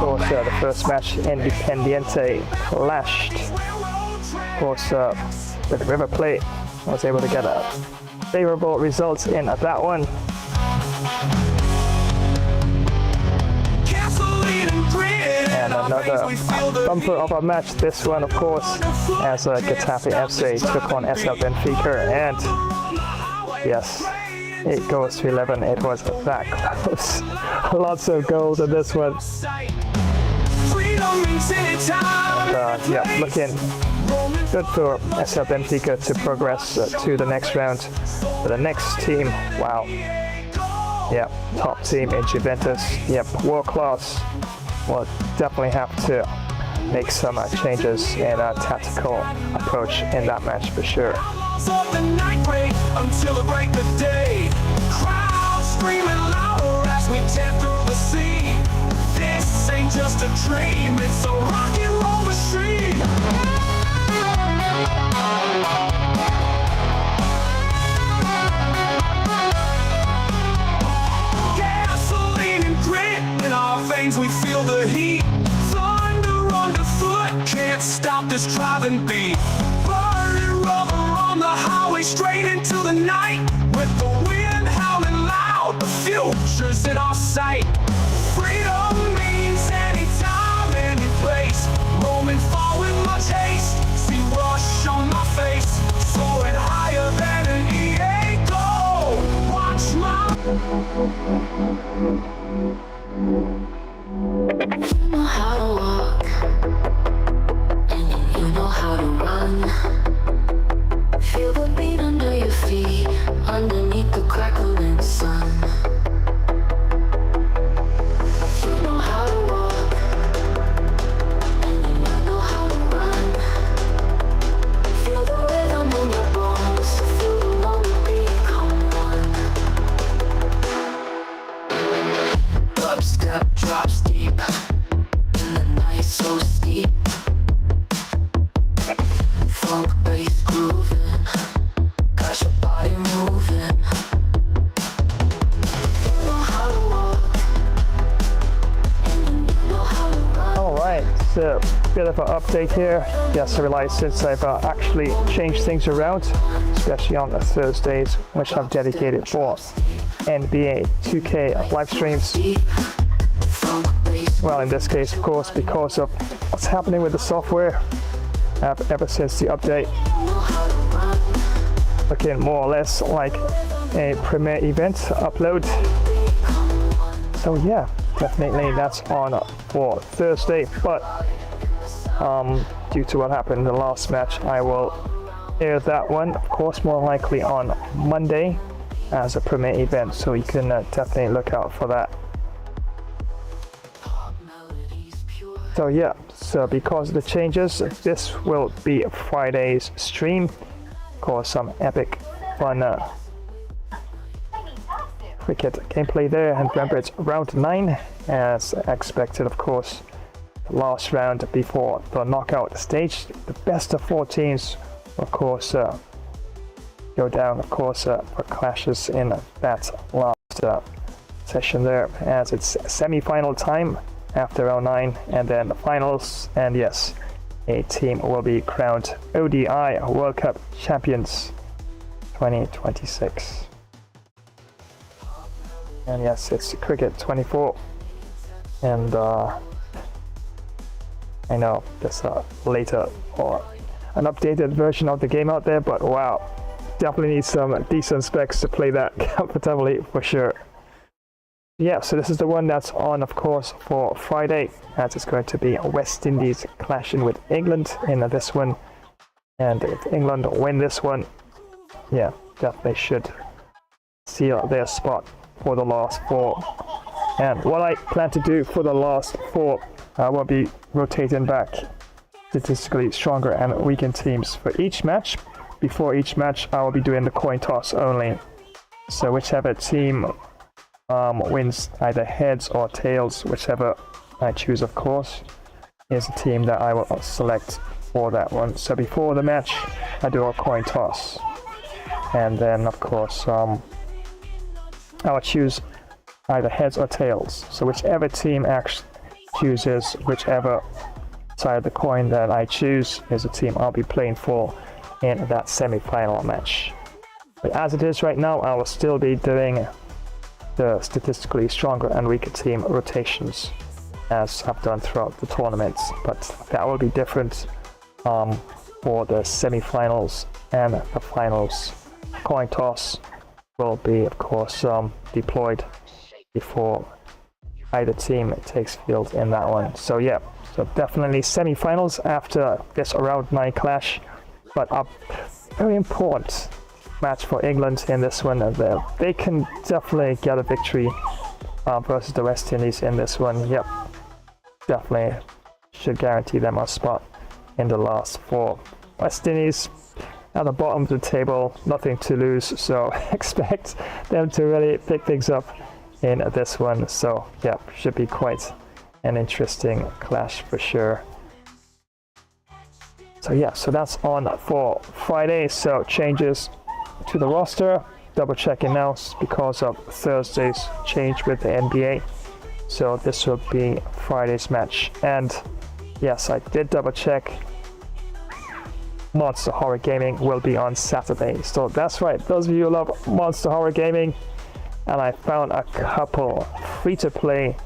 course, the first match, Independiente clashed, of course, with River Plate. I was able to get a favorable result in that one. And another bumper of a match, this one of course, as Getafe FC took on SL Benfica, and yes, it goes to 11. It was that close. Lots of goals in this one. Yeah, looking good for SL Benfica to progress to the next round. But the next team, wow. Yeah, top team in Juventus. Yep, world class. We'll definitely have to make some changes in our tactical approach in that match for sure. Until the break of day, crowds screaming louder as we tear through the sea. This ain't just a dream, it's a rock and roll machine. Gasoline and grit in our veins, we feel the heat. Thunder underfoot, can't stop this driving beat. Burning rubber on the highway, straight into the night. With the wind howling loud, the future's in our sight. Freedom means anytime, any place. Roaming far with much haste. See rush on my face, soaring higher than an EA goal. Watch my... You know how to walk, and you know how to run. Feel the beat under your feet, underneath the crackling sun. You know how to walk, and you know how to run. Feel the rhythm in your bones, feel the moment become one. Dubstep drops deep, in the night so steep. Funk bass grooving, got your body moving. You know how to walk, and you know how to run. All right, so bit of an update here. Yes, I realized since I've actually changed things around, especially on the Thursdays, which I've dedicated for NBA 2K live streams. Well, in this case, of course, because of what's happening with the software ever since the update. Looking more or less like a premiere event upload. So yeah, definitely that's on for Thursday, but due to what happened in the last match, I will air that one, of course, more likely on Monday as a premiere event, so you can definitely look out for that. So yeah, so because of the changes, this will be Friday's stream. Of course, some epic fun cricket gameplay there, and remember it's round 9 as expected, of course. The last round before the knockout stage, the best of 4 teams, of course, go down, of course, for clashes in that last session there, as it's semi-final time after round 9, and then the finals, and yes, a team will be crowned ODI World Cup champions 2026. And yes, it's Cricket 24, and I know there's a later or an updated version of the game out there, but wow, definitely need some decent specs to play that comfortably for sure. Yeah, so this is the one that's on, of course, for Friday, as it's going to be West Indies clashing with England in this one. And if England win this one, yeah, definitely should seal their spot for the last 4. And what I plan to do for the last 4, I will be rotating back statistically stronger and weakened teams for each match. Before each match, I will be doing the coin toss only. So whichever team wins either heads or tails, whichever I choose, of course, is the team that I will select for that one. So before the match, I do a coin toss, and then of course I will choose either heads or tails. So whichever team actually chooses whichever side of the coin that I choose is the team I'll be playing for in that semi-final match. But as it is right now, I will still be doing the statistically stronger and weaker team rotations as I've done throughout the tournaments, but that will be different for the semi-finals and the finals. Coin toss will be, of course, deployed before either team takes field in that one. So yeah, so definitely semi-finals after this round 9 clash, but a very important match for England in this one. They can definitely get a victory versus the West Indies in this one. Yep, definitely should guarantee them a spot in the last 4. West Indies at the bottom of the table, nothing to lose, so expect them to really pick things up in this one. So yeah, should be quite an interesting clash for sure. So yeah, so that's on for Friday. So changes to the roster, double checking now because of Thursday's change with the NBA. So this will be Friday's match, and yes, I did double check. Monster Horror Gaming will be on Saturday. So that's right, those of you who love Monster Horror Gaming, and I found a couple free-to-play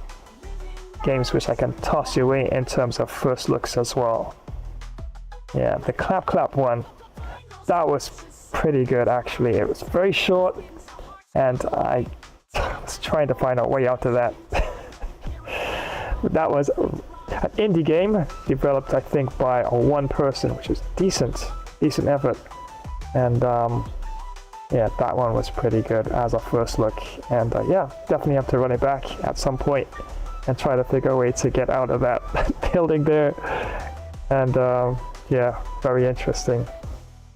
games which I can toss your way in terms of first looks as well. Yeah, the Clap Clap one, that was pretty good actually. It was very short, and I was trying to find a way out of that. That was an indie game developed, I think, by one person, which is decent effort. And yeah, that one was pretty good as a first look. And yeah, definitely have to run it back at some point and try to figure a way to get out of that building there. And yeah, very interesting.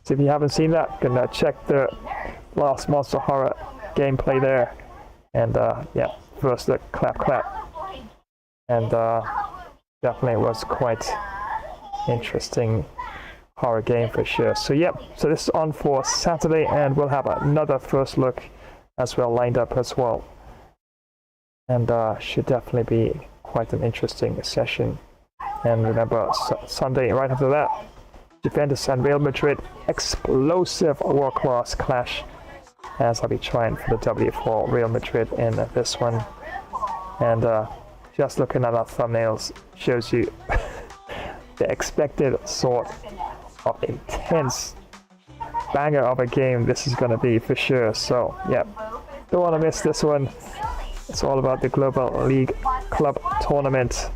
So if you haven't seen that, you can check the last Monster Horror gameplay there. And yeah, first look, Clap Clap. And definitely was quite interesting horror game for sure. So yep, so this is on for Saturday, and we'll have another first look as well lined up as well. And should definitely be quite an interesting session And remember, Sunday right after that, Juventus and Real Madrid, explosive world-class clash, as I'll be trying for the W for Real Madrid in this one. And just looking at our thumbnails shows you the expected sort of intense banger of a game this is going to be for sure. So yeah, don't want to miss this one. It's all about the Global League Club Tournament,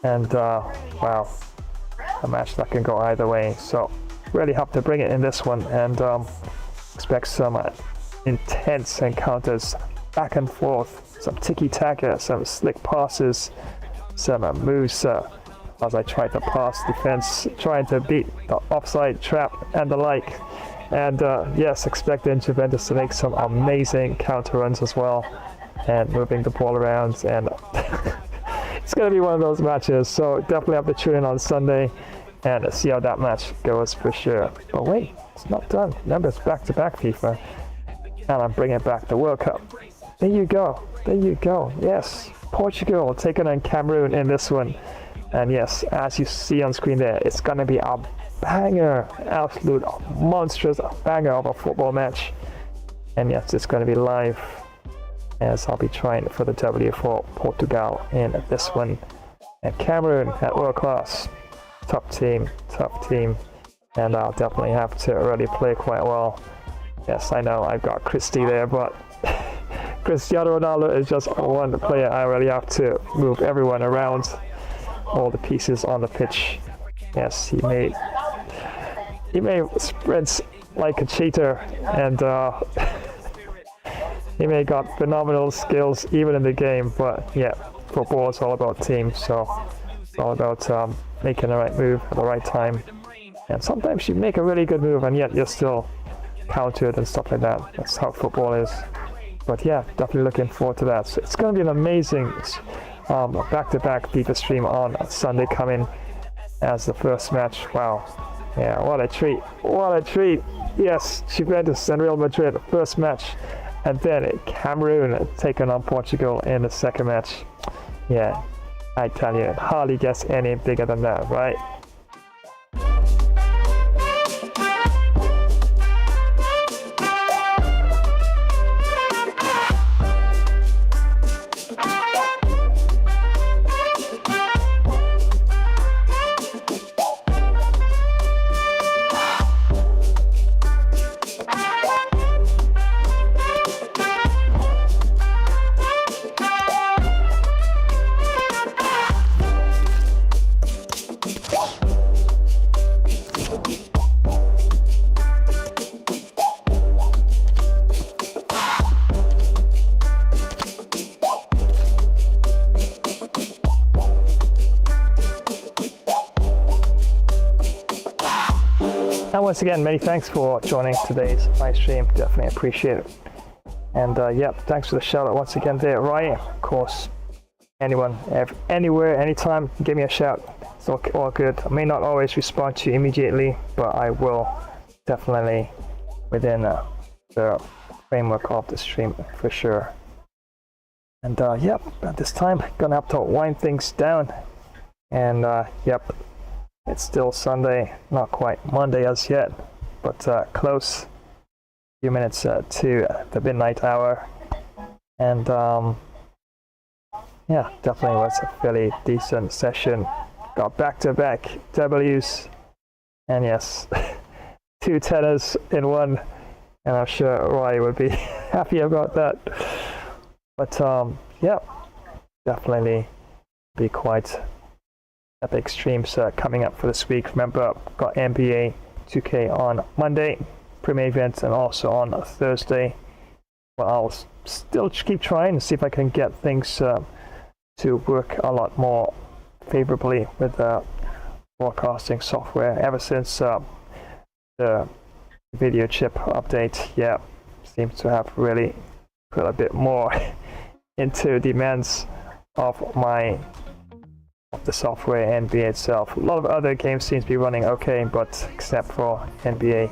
and wow, a match that can go either way. So really have to bring it in this one, and expect some intense encounters back and forth, some tiki-taka, some slick passes, some moves as I try to pass defense, trying to beat the offside trap and the like. And yes, expecting Juventus to make some amazing counter runs as well, and moving the ball around. And it's going to be one of those matches, so definitely have to tune in on Sunday and see how that match goes for sure. But wait, it's not done. Remember, it's back-to-back FIFA, and I'm bringing back the World Cup. There you go. There you go. Yes, Portugal taking on Cameroon in this one. And yes, as you see on screen there, it's going to be a banger, absolute monstrous banger of a football match. And yes, it's going to be live, as I'll be trying for the W for Portugal in this one. And Cameroon at world class, tough team, and I'll definitely have to really play quite well. Yes, I know I've got Christie there, but Cristiano Ronaldo is just one player. I really have to move everyone around, all the pieces on the pitch. Yes, he may sprint like a cheater, and he may got phenomenal skills even in the game. But yeah, football is all about teams, so it's all about making the right move at the right time. And sometimes you make a really good move and yet you're still countered and stuff like that. That's how football is. But yeah, definitely looking forward to that. So it's going to be an amazing back-to-back FIFA stream on Sunday coming as the first match. Wow. Yeah, what a treat. What a treat. Yes, Juventus and Real Madrid, first match. And then Cameroon taking on Portugal in the second match. Yeah, I tell you, hardly gets any bigger than that, right? And once again, many thanks for joining today's live stream. Definitely appreciate it. And yeah, thanks for the shout out once again there, Ryan. Of course, anyone, anywhere, anytime, give me a shout. It's all good. I may not always respond to you immediately, but I will definitely within the framework of the stream for sure. And yep, at this time, gonna have to wind things down. And yep, it's still Sunday, not quite Monday as yet, but close. A few minutes to the midnight hour. And yeah, definitely was a fairly decent session. Got back-to-back W's, and yes, 2 tenors in one, and I'm sure Roy would be happy about that. But yeah, definitely be quite epic streams coming up for this week. Remember, got NBA 2K on Monday, Premier events, and also on Thursday. Well, I'll still keep trying to see if I can get things to work a lot more favorably with broadcasting software. Ever since the video chip update, yeah, seems to have really put a bit more into demands of the software, NBA itself. A lot of other games seems to be running okay, but except for NBA.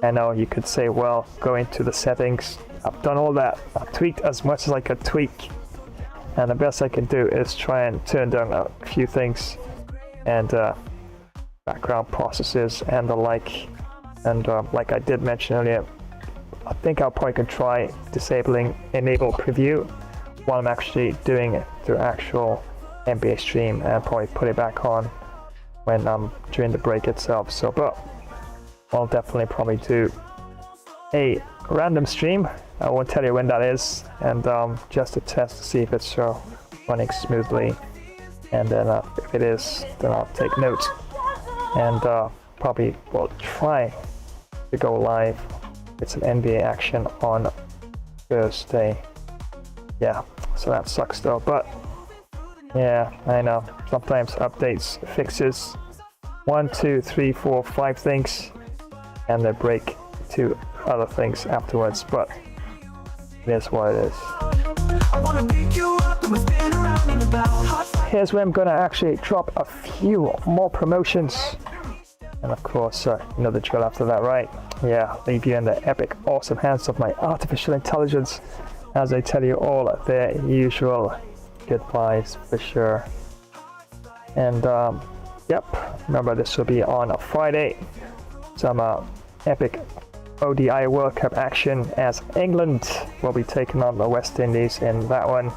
I know you could say, well, go into the settings. I've done all that. I've tweaked as much as I could tweak, and the best I can do is try and turn down a few things and background processes and the like. And like I did mention earlier, I think I'll probably could try disabling enable preview while I'm actually doing it through actual NBA stream, and probably put it back on when during the break itself. So, but I'll definitely probably do a random stream. I won't tell you when that is, and just to test to see if it's running smoothly. And then if it is, then I'll take notes and probably will try to go live with some NBA action on Thursday. Yeah, so that sucks though, but yeah, I know. Sometimes updates, fixes 1, 2, 3, 4, 5 things, and they break 2 other things afterwards, but it is what it is. Here's where I'm gonna actually drop a few more promotions. And of course, you know the drill after that, right? Yeah, leave you in the epic, awesome hands of my artificial intelligence as I tell you all their usual goodbyes for sure. And yep, remember this will be on a Friday. Some epic ODI World Cup action as England will be taking on the West Indies in that one.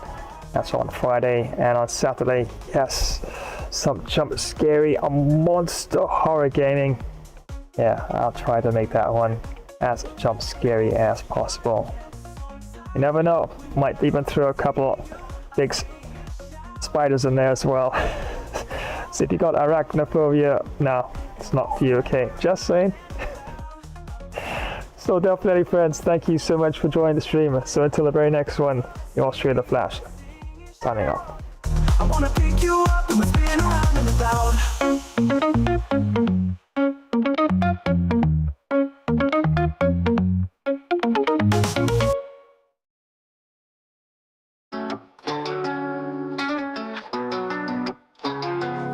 That's on Friday. And on Saturday, yes, some jump scary, a monster horror gaming. Yeah, I'll try to make that one as jump scary as possible. You never know, might even throw a couple big spiders in there as well. So if you got arachnophobia, no, it's not for you, okay? Just saying. So definitely, friends, thank you so much for joining the stream. So until the very next one, you're straight the Flash. Signing off. I wanna pick you up and we spin around and about.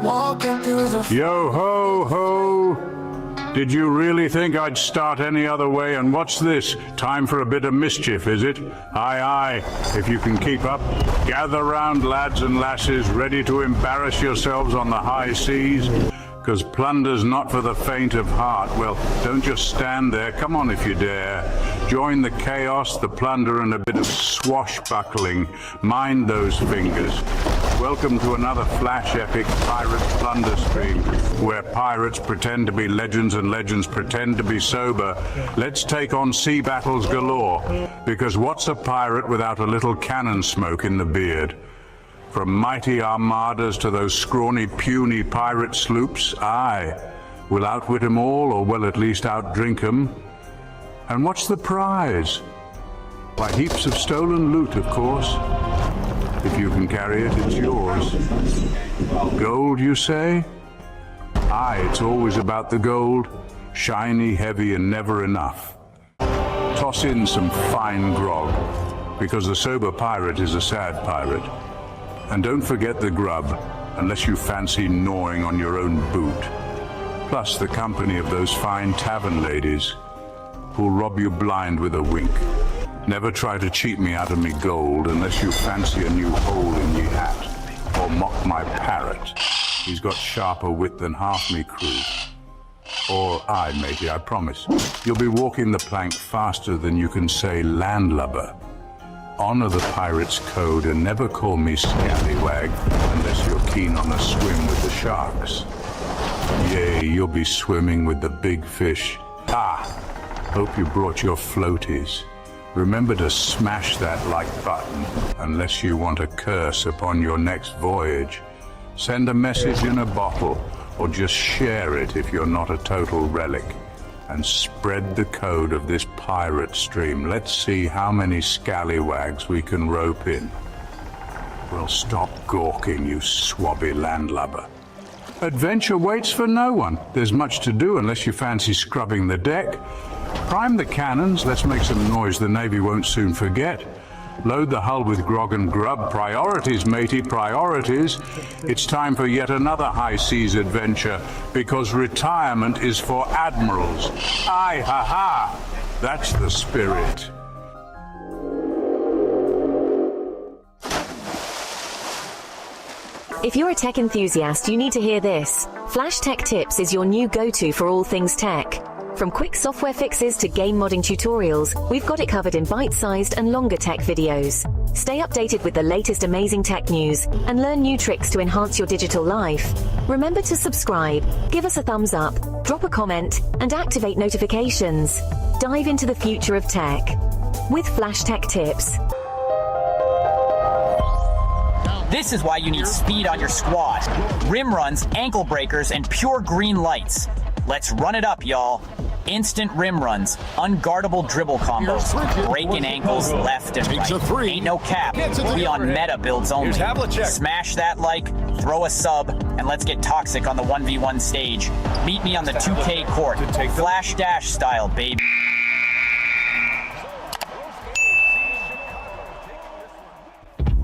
Walking through the Yo ho ho! Did you really think I'd start any other way? And what's this? Time for a bit of mischief, is it? Aye, aye. If you can keep up, gather round, lads and lasses, ready to embarrass yourselves on the high seas. 'Cause plunder's not for the faint of heart. Well, don't just stand there. Come on if you dare. Join the chaos, the plunder, and a bit of swashbuckling. Mind those fingers. Welcome to another flash epic pirate plunder stream, where pirates pretend to be legends and legends pretend to be sober. Let's take on sea battles galore, because what's a pirate without a little cannon smoke in the beard? From mighty armadas to those scrawny, puny pirate sloops, aye, we'll outwit 'em all, or we'll at least outdrink 'em. And what's the prize? Why, heaps of stolen loot, of course. If you can carry it, it's yours. Gold, you say? Aye, it's always about the gold. Shiny, heavy, and never enough. Toss in some fine grog, because the sober pirate is a sad pirate. And don't forget the grub, unless you fancy gnawing on your own boot. Plus the company of those fine tavern ladies, who'll rob you blind with a wink. Never try to cheat me out of me gold, unless you fancy a new hole in ye hat, or mock my parrot. He's got sharper wit than half me crew. Or I, matey, I promise. You'll be walking the plank faster than you can say landlubber. Honor the pirate's code and never call me scallywag unless you're keen on a swim with the sharks. Yea, you'll be swimming with the big fish. Ah, hope you brought your floaties. Remember to smash that like button unless you want a curse upon your next voyage. Send a message in a bottle, or just share it if you're not a total relic. And spread the code of this pirate stream. Let's see how many scallywags we can rope in. Well, stop gawking, you swabby landlubber. Adventure waits for no one. There's much to do unless you fancy scrubbing the deck. Prime the cannons, let's make some noise the Navy won't soon forget. Load the hull with grog and grub. Priorities, matey, priorities. It's time for yet another high seas adventure, because retirement is for admirals. Aye, ha ha! That's the spirit. If you're a tech enthusiast, you need to hear this. Flash Tech Tips is your new go-to for all things tech. From quick software fixes to game modding tutorials, we've got it covered in bite-sized and longer tech videos. Stay updated with the latest amazing tech news and learn new tricks to enhance your digital life. Remember to subscribe, give us a thumbs up, drop a comment, and activate notifications. Dive into the future of tech with Flash Tech Tips. This is why you need speed on your squad. Rim runs, ankle breakers, and pure green lights. Let's run it up, y'all. Instant rim runs, unguardable dribble combos, breaking ankles left and right. Ain't no cap. We on meta builds only. Smash that like, throw a sub, and let's get toxic on the 1v1 stage. Meet me on the 2K court. Flash Dash style, baby.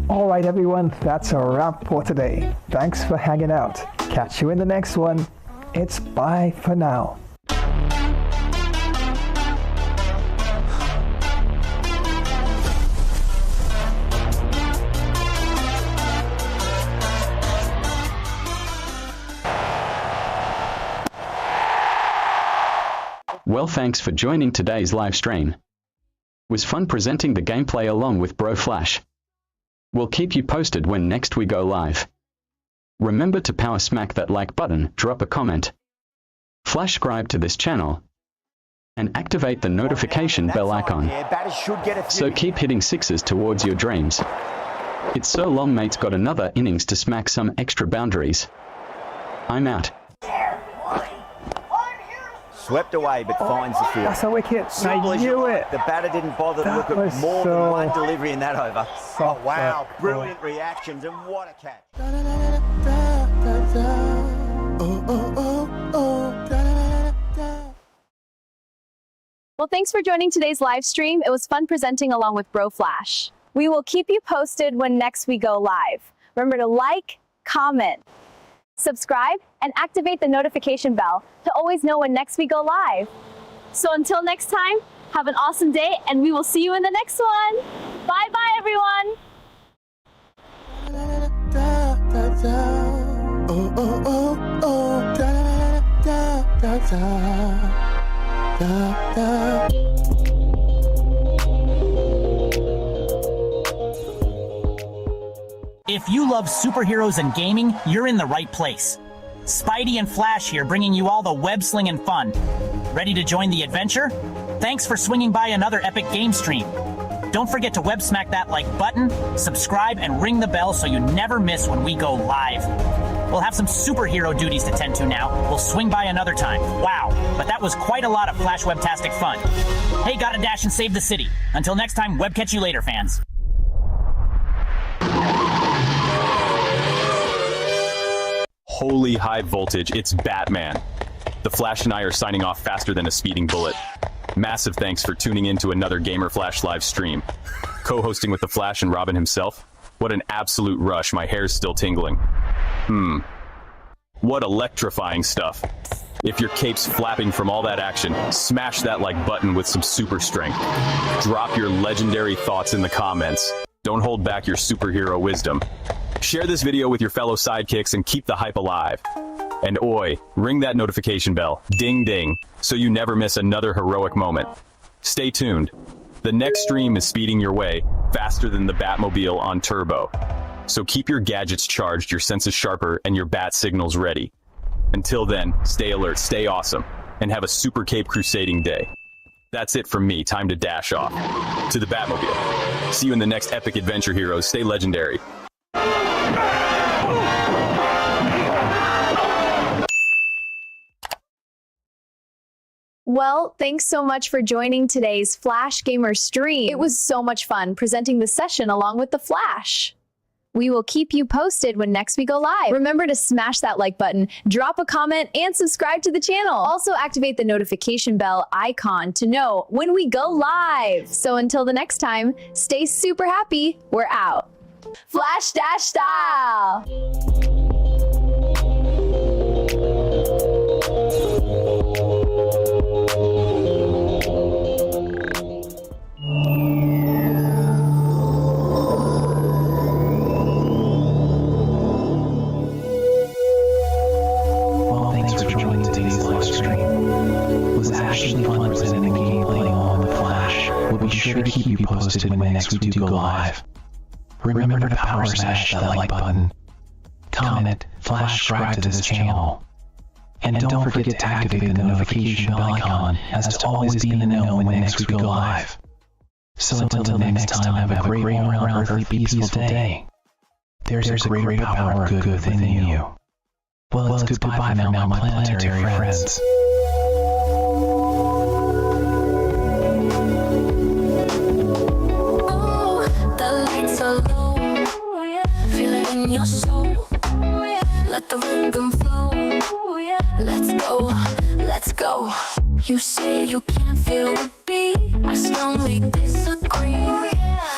Alright everyone, that's a wrap for today. Thanks for hanging out. Catch you in the next one. It's bye for now. Well, thanks for joining today's live stream. It was fun presenting the gameplay along with Bro Flash. We'll keep you posted when next we go live. Remember to power smack that like button, drop a comment, flash subscribe to this channel, and activate the notification bell icon. So keep hitting sixes towards your dreams. It's so long, mate's got another innings to smack some extra boundaries. I'm out. Swept away, but finds the field. That's a wicket. I knew it. The batter didn't bother to look at more than one delivery in that over. Oh, wow. Brilliant reactions, and what a catch. Well, thanks for joining today's live stream. It was fun presenting along with Bro Flash. We will keep you posted when next we go live. Remember to like, comment, subscribe, and activate the notification bell to always know when next we go live. So until next time, have an awesome day, and we will see you in the next one. Bye-bye, everyone. If you love superheroes and gaming, you're in the right place. Spidey and Flash here, bringing you all the web-slinging fun. Ready to join the adventure? Thanks for swinging by another epic game stream. Don't forget to web smack that like button, subscribe, and ring the bell so you never miss when we go live. We'll have some superhero duties to tend to now. We'll swing by another time. Wow, but that was quite a lot of Flash Webtastic fun. Hey, gotta dash and save the city. Until next time, web catch you later, fans. Holy high voltage, it's Batman. The Flash and I are signing off faster than a speeding bullet. Massive thanks for tuning in to another Gamer Flash live stream. Co-hosting with the Flash and Robin himself? What an absolute rush, my hair's still tingling. What electrifying stuff. If your cape's flapping from all that action, smash that like button with some super strength. Drop your legendary thoughts in the comments. Don't hold back your superhero wisdom. Share this video with your fellow sidekicks and keep the hype alive. And oi, ring that notification bell, ding ding, so you never miss another heroic moment. Stay tuned. The next stream is speeding your way, faster than the Batmobile on turbo. So keep your gadgets charged, your senses sharper, and your bat signals ready. Until then, stay alert, stay awesome, and have a super cape crusading day. That's it from me, time to dash off. To the Batmobile. See you in the next epic adventure, heroes. Stay legendary. Well, thanks so much for joining today's Flash Gamer stream. It was so much fun presenting the session along with the Flash. We will keep you posted when next we go live. Remember to smash that like button, drop a comment, and subscribe to the channel. Also activate the notification bell icon to know when we go live. So until the next time, stay super happy. We're out. Flash Dash style. fun presenting the gameplay on the Flash. We'll be sure to keep you posted when next we do go live. Remember to power smash that like button, comment, flash subscribe to this channel, and don't forget to activate the notification bell icon as to always be in the know when next we go live. So until the next time, have a great all-around earthly peaceful day. There's a greater power of good within you. Well, it's goodbye for now, my planetary friends. Oh, the lights are low. Feel it in your soul. Let the rhythm flow. Let's go. You say you can't feel the beat. I strongly disagree.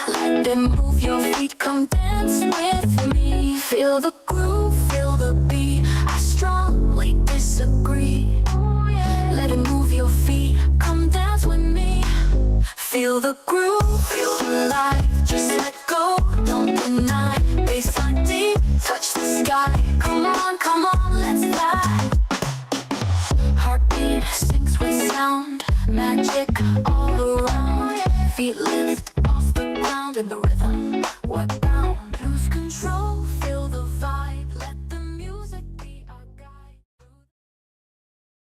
Let them move your feet, come dance with me. Feel the groove, feel the beat. I strongly disagree. Let it move your feet, come dance with me. Feel the groove, feel the life. Just let go, don't deny. Baseline deep, touch the sky. Come on, let's fly. Heartbeat syncs with sound, magic all around. Feet lift off the ground and the rhythm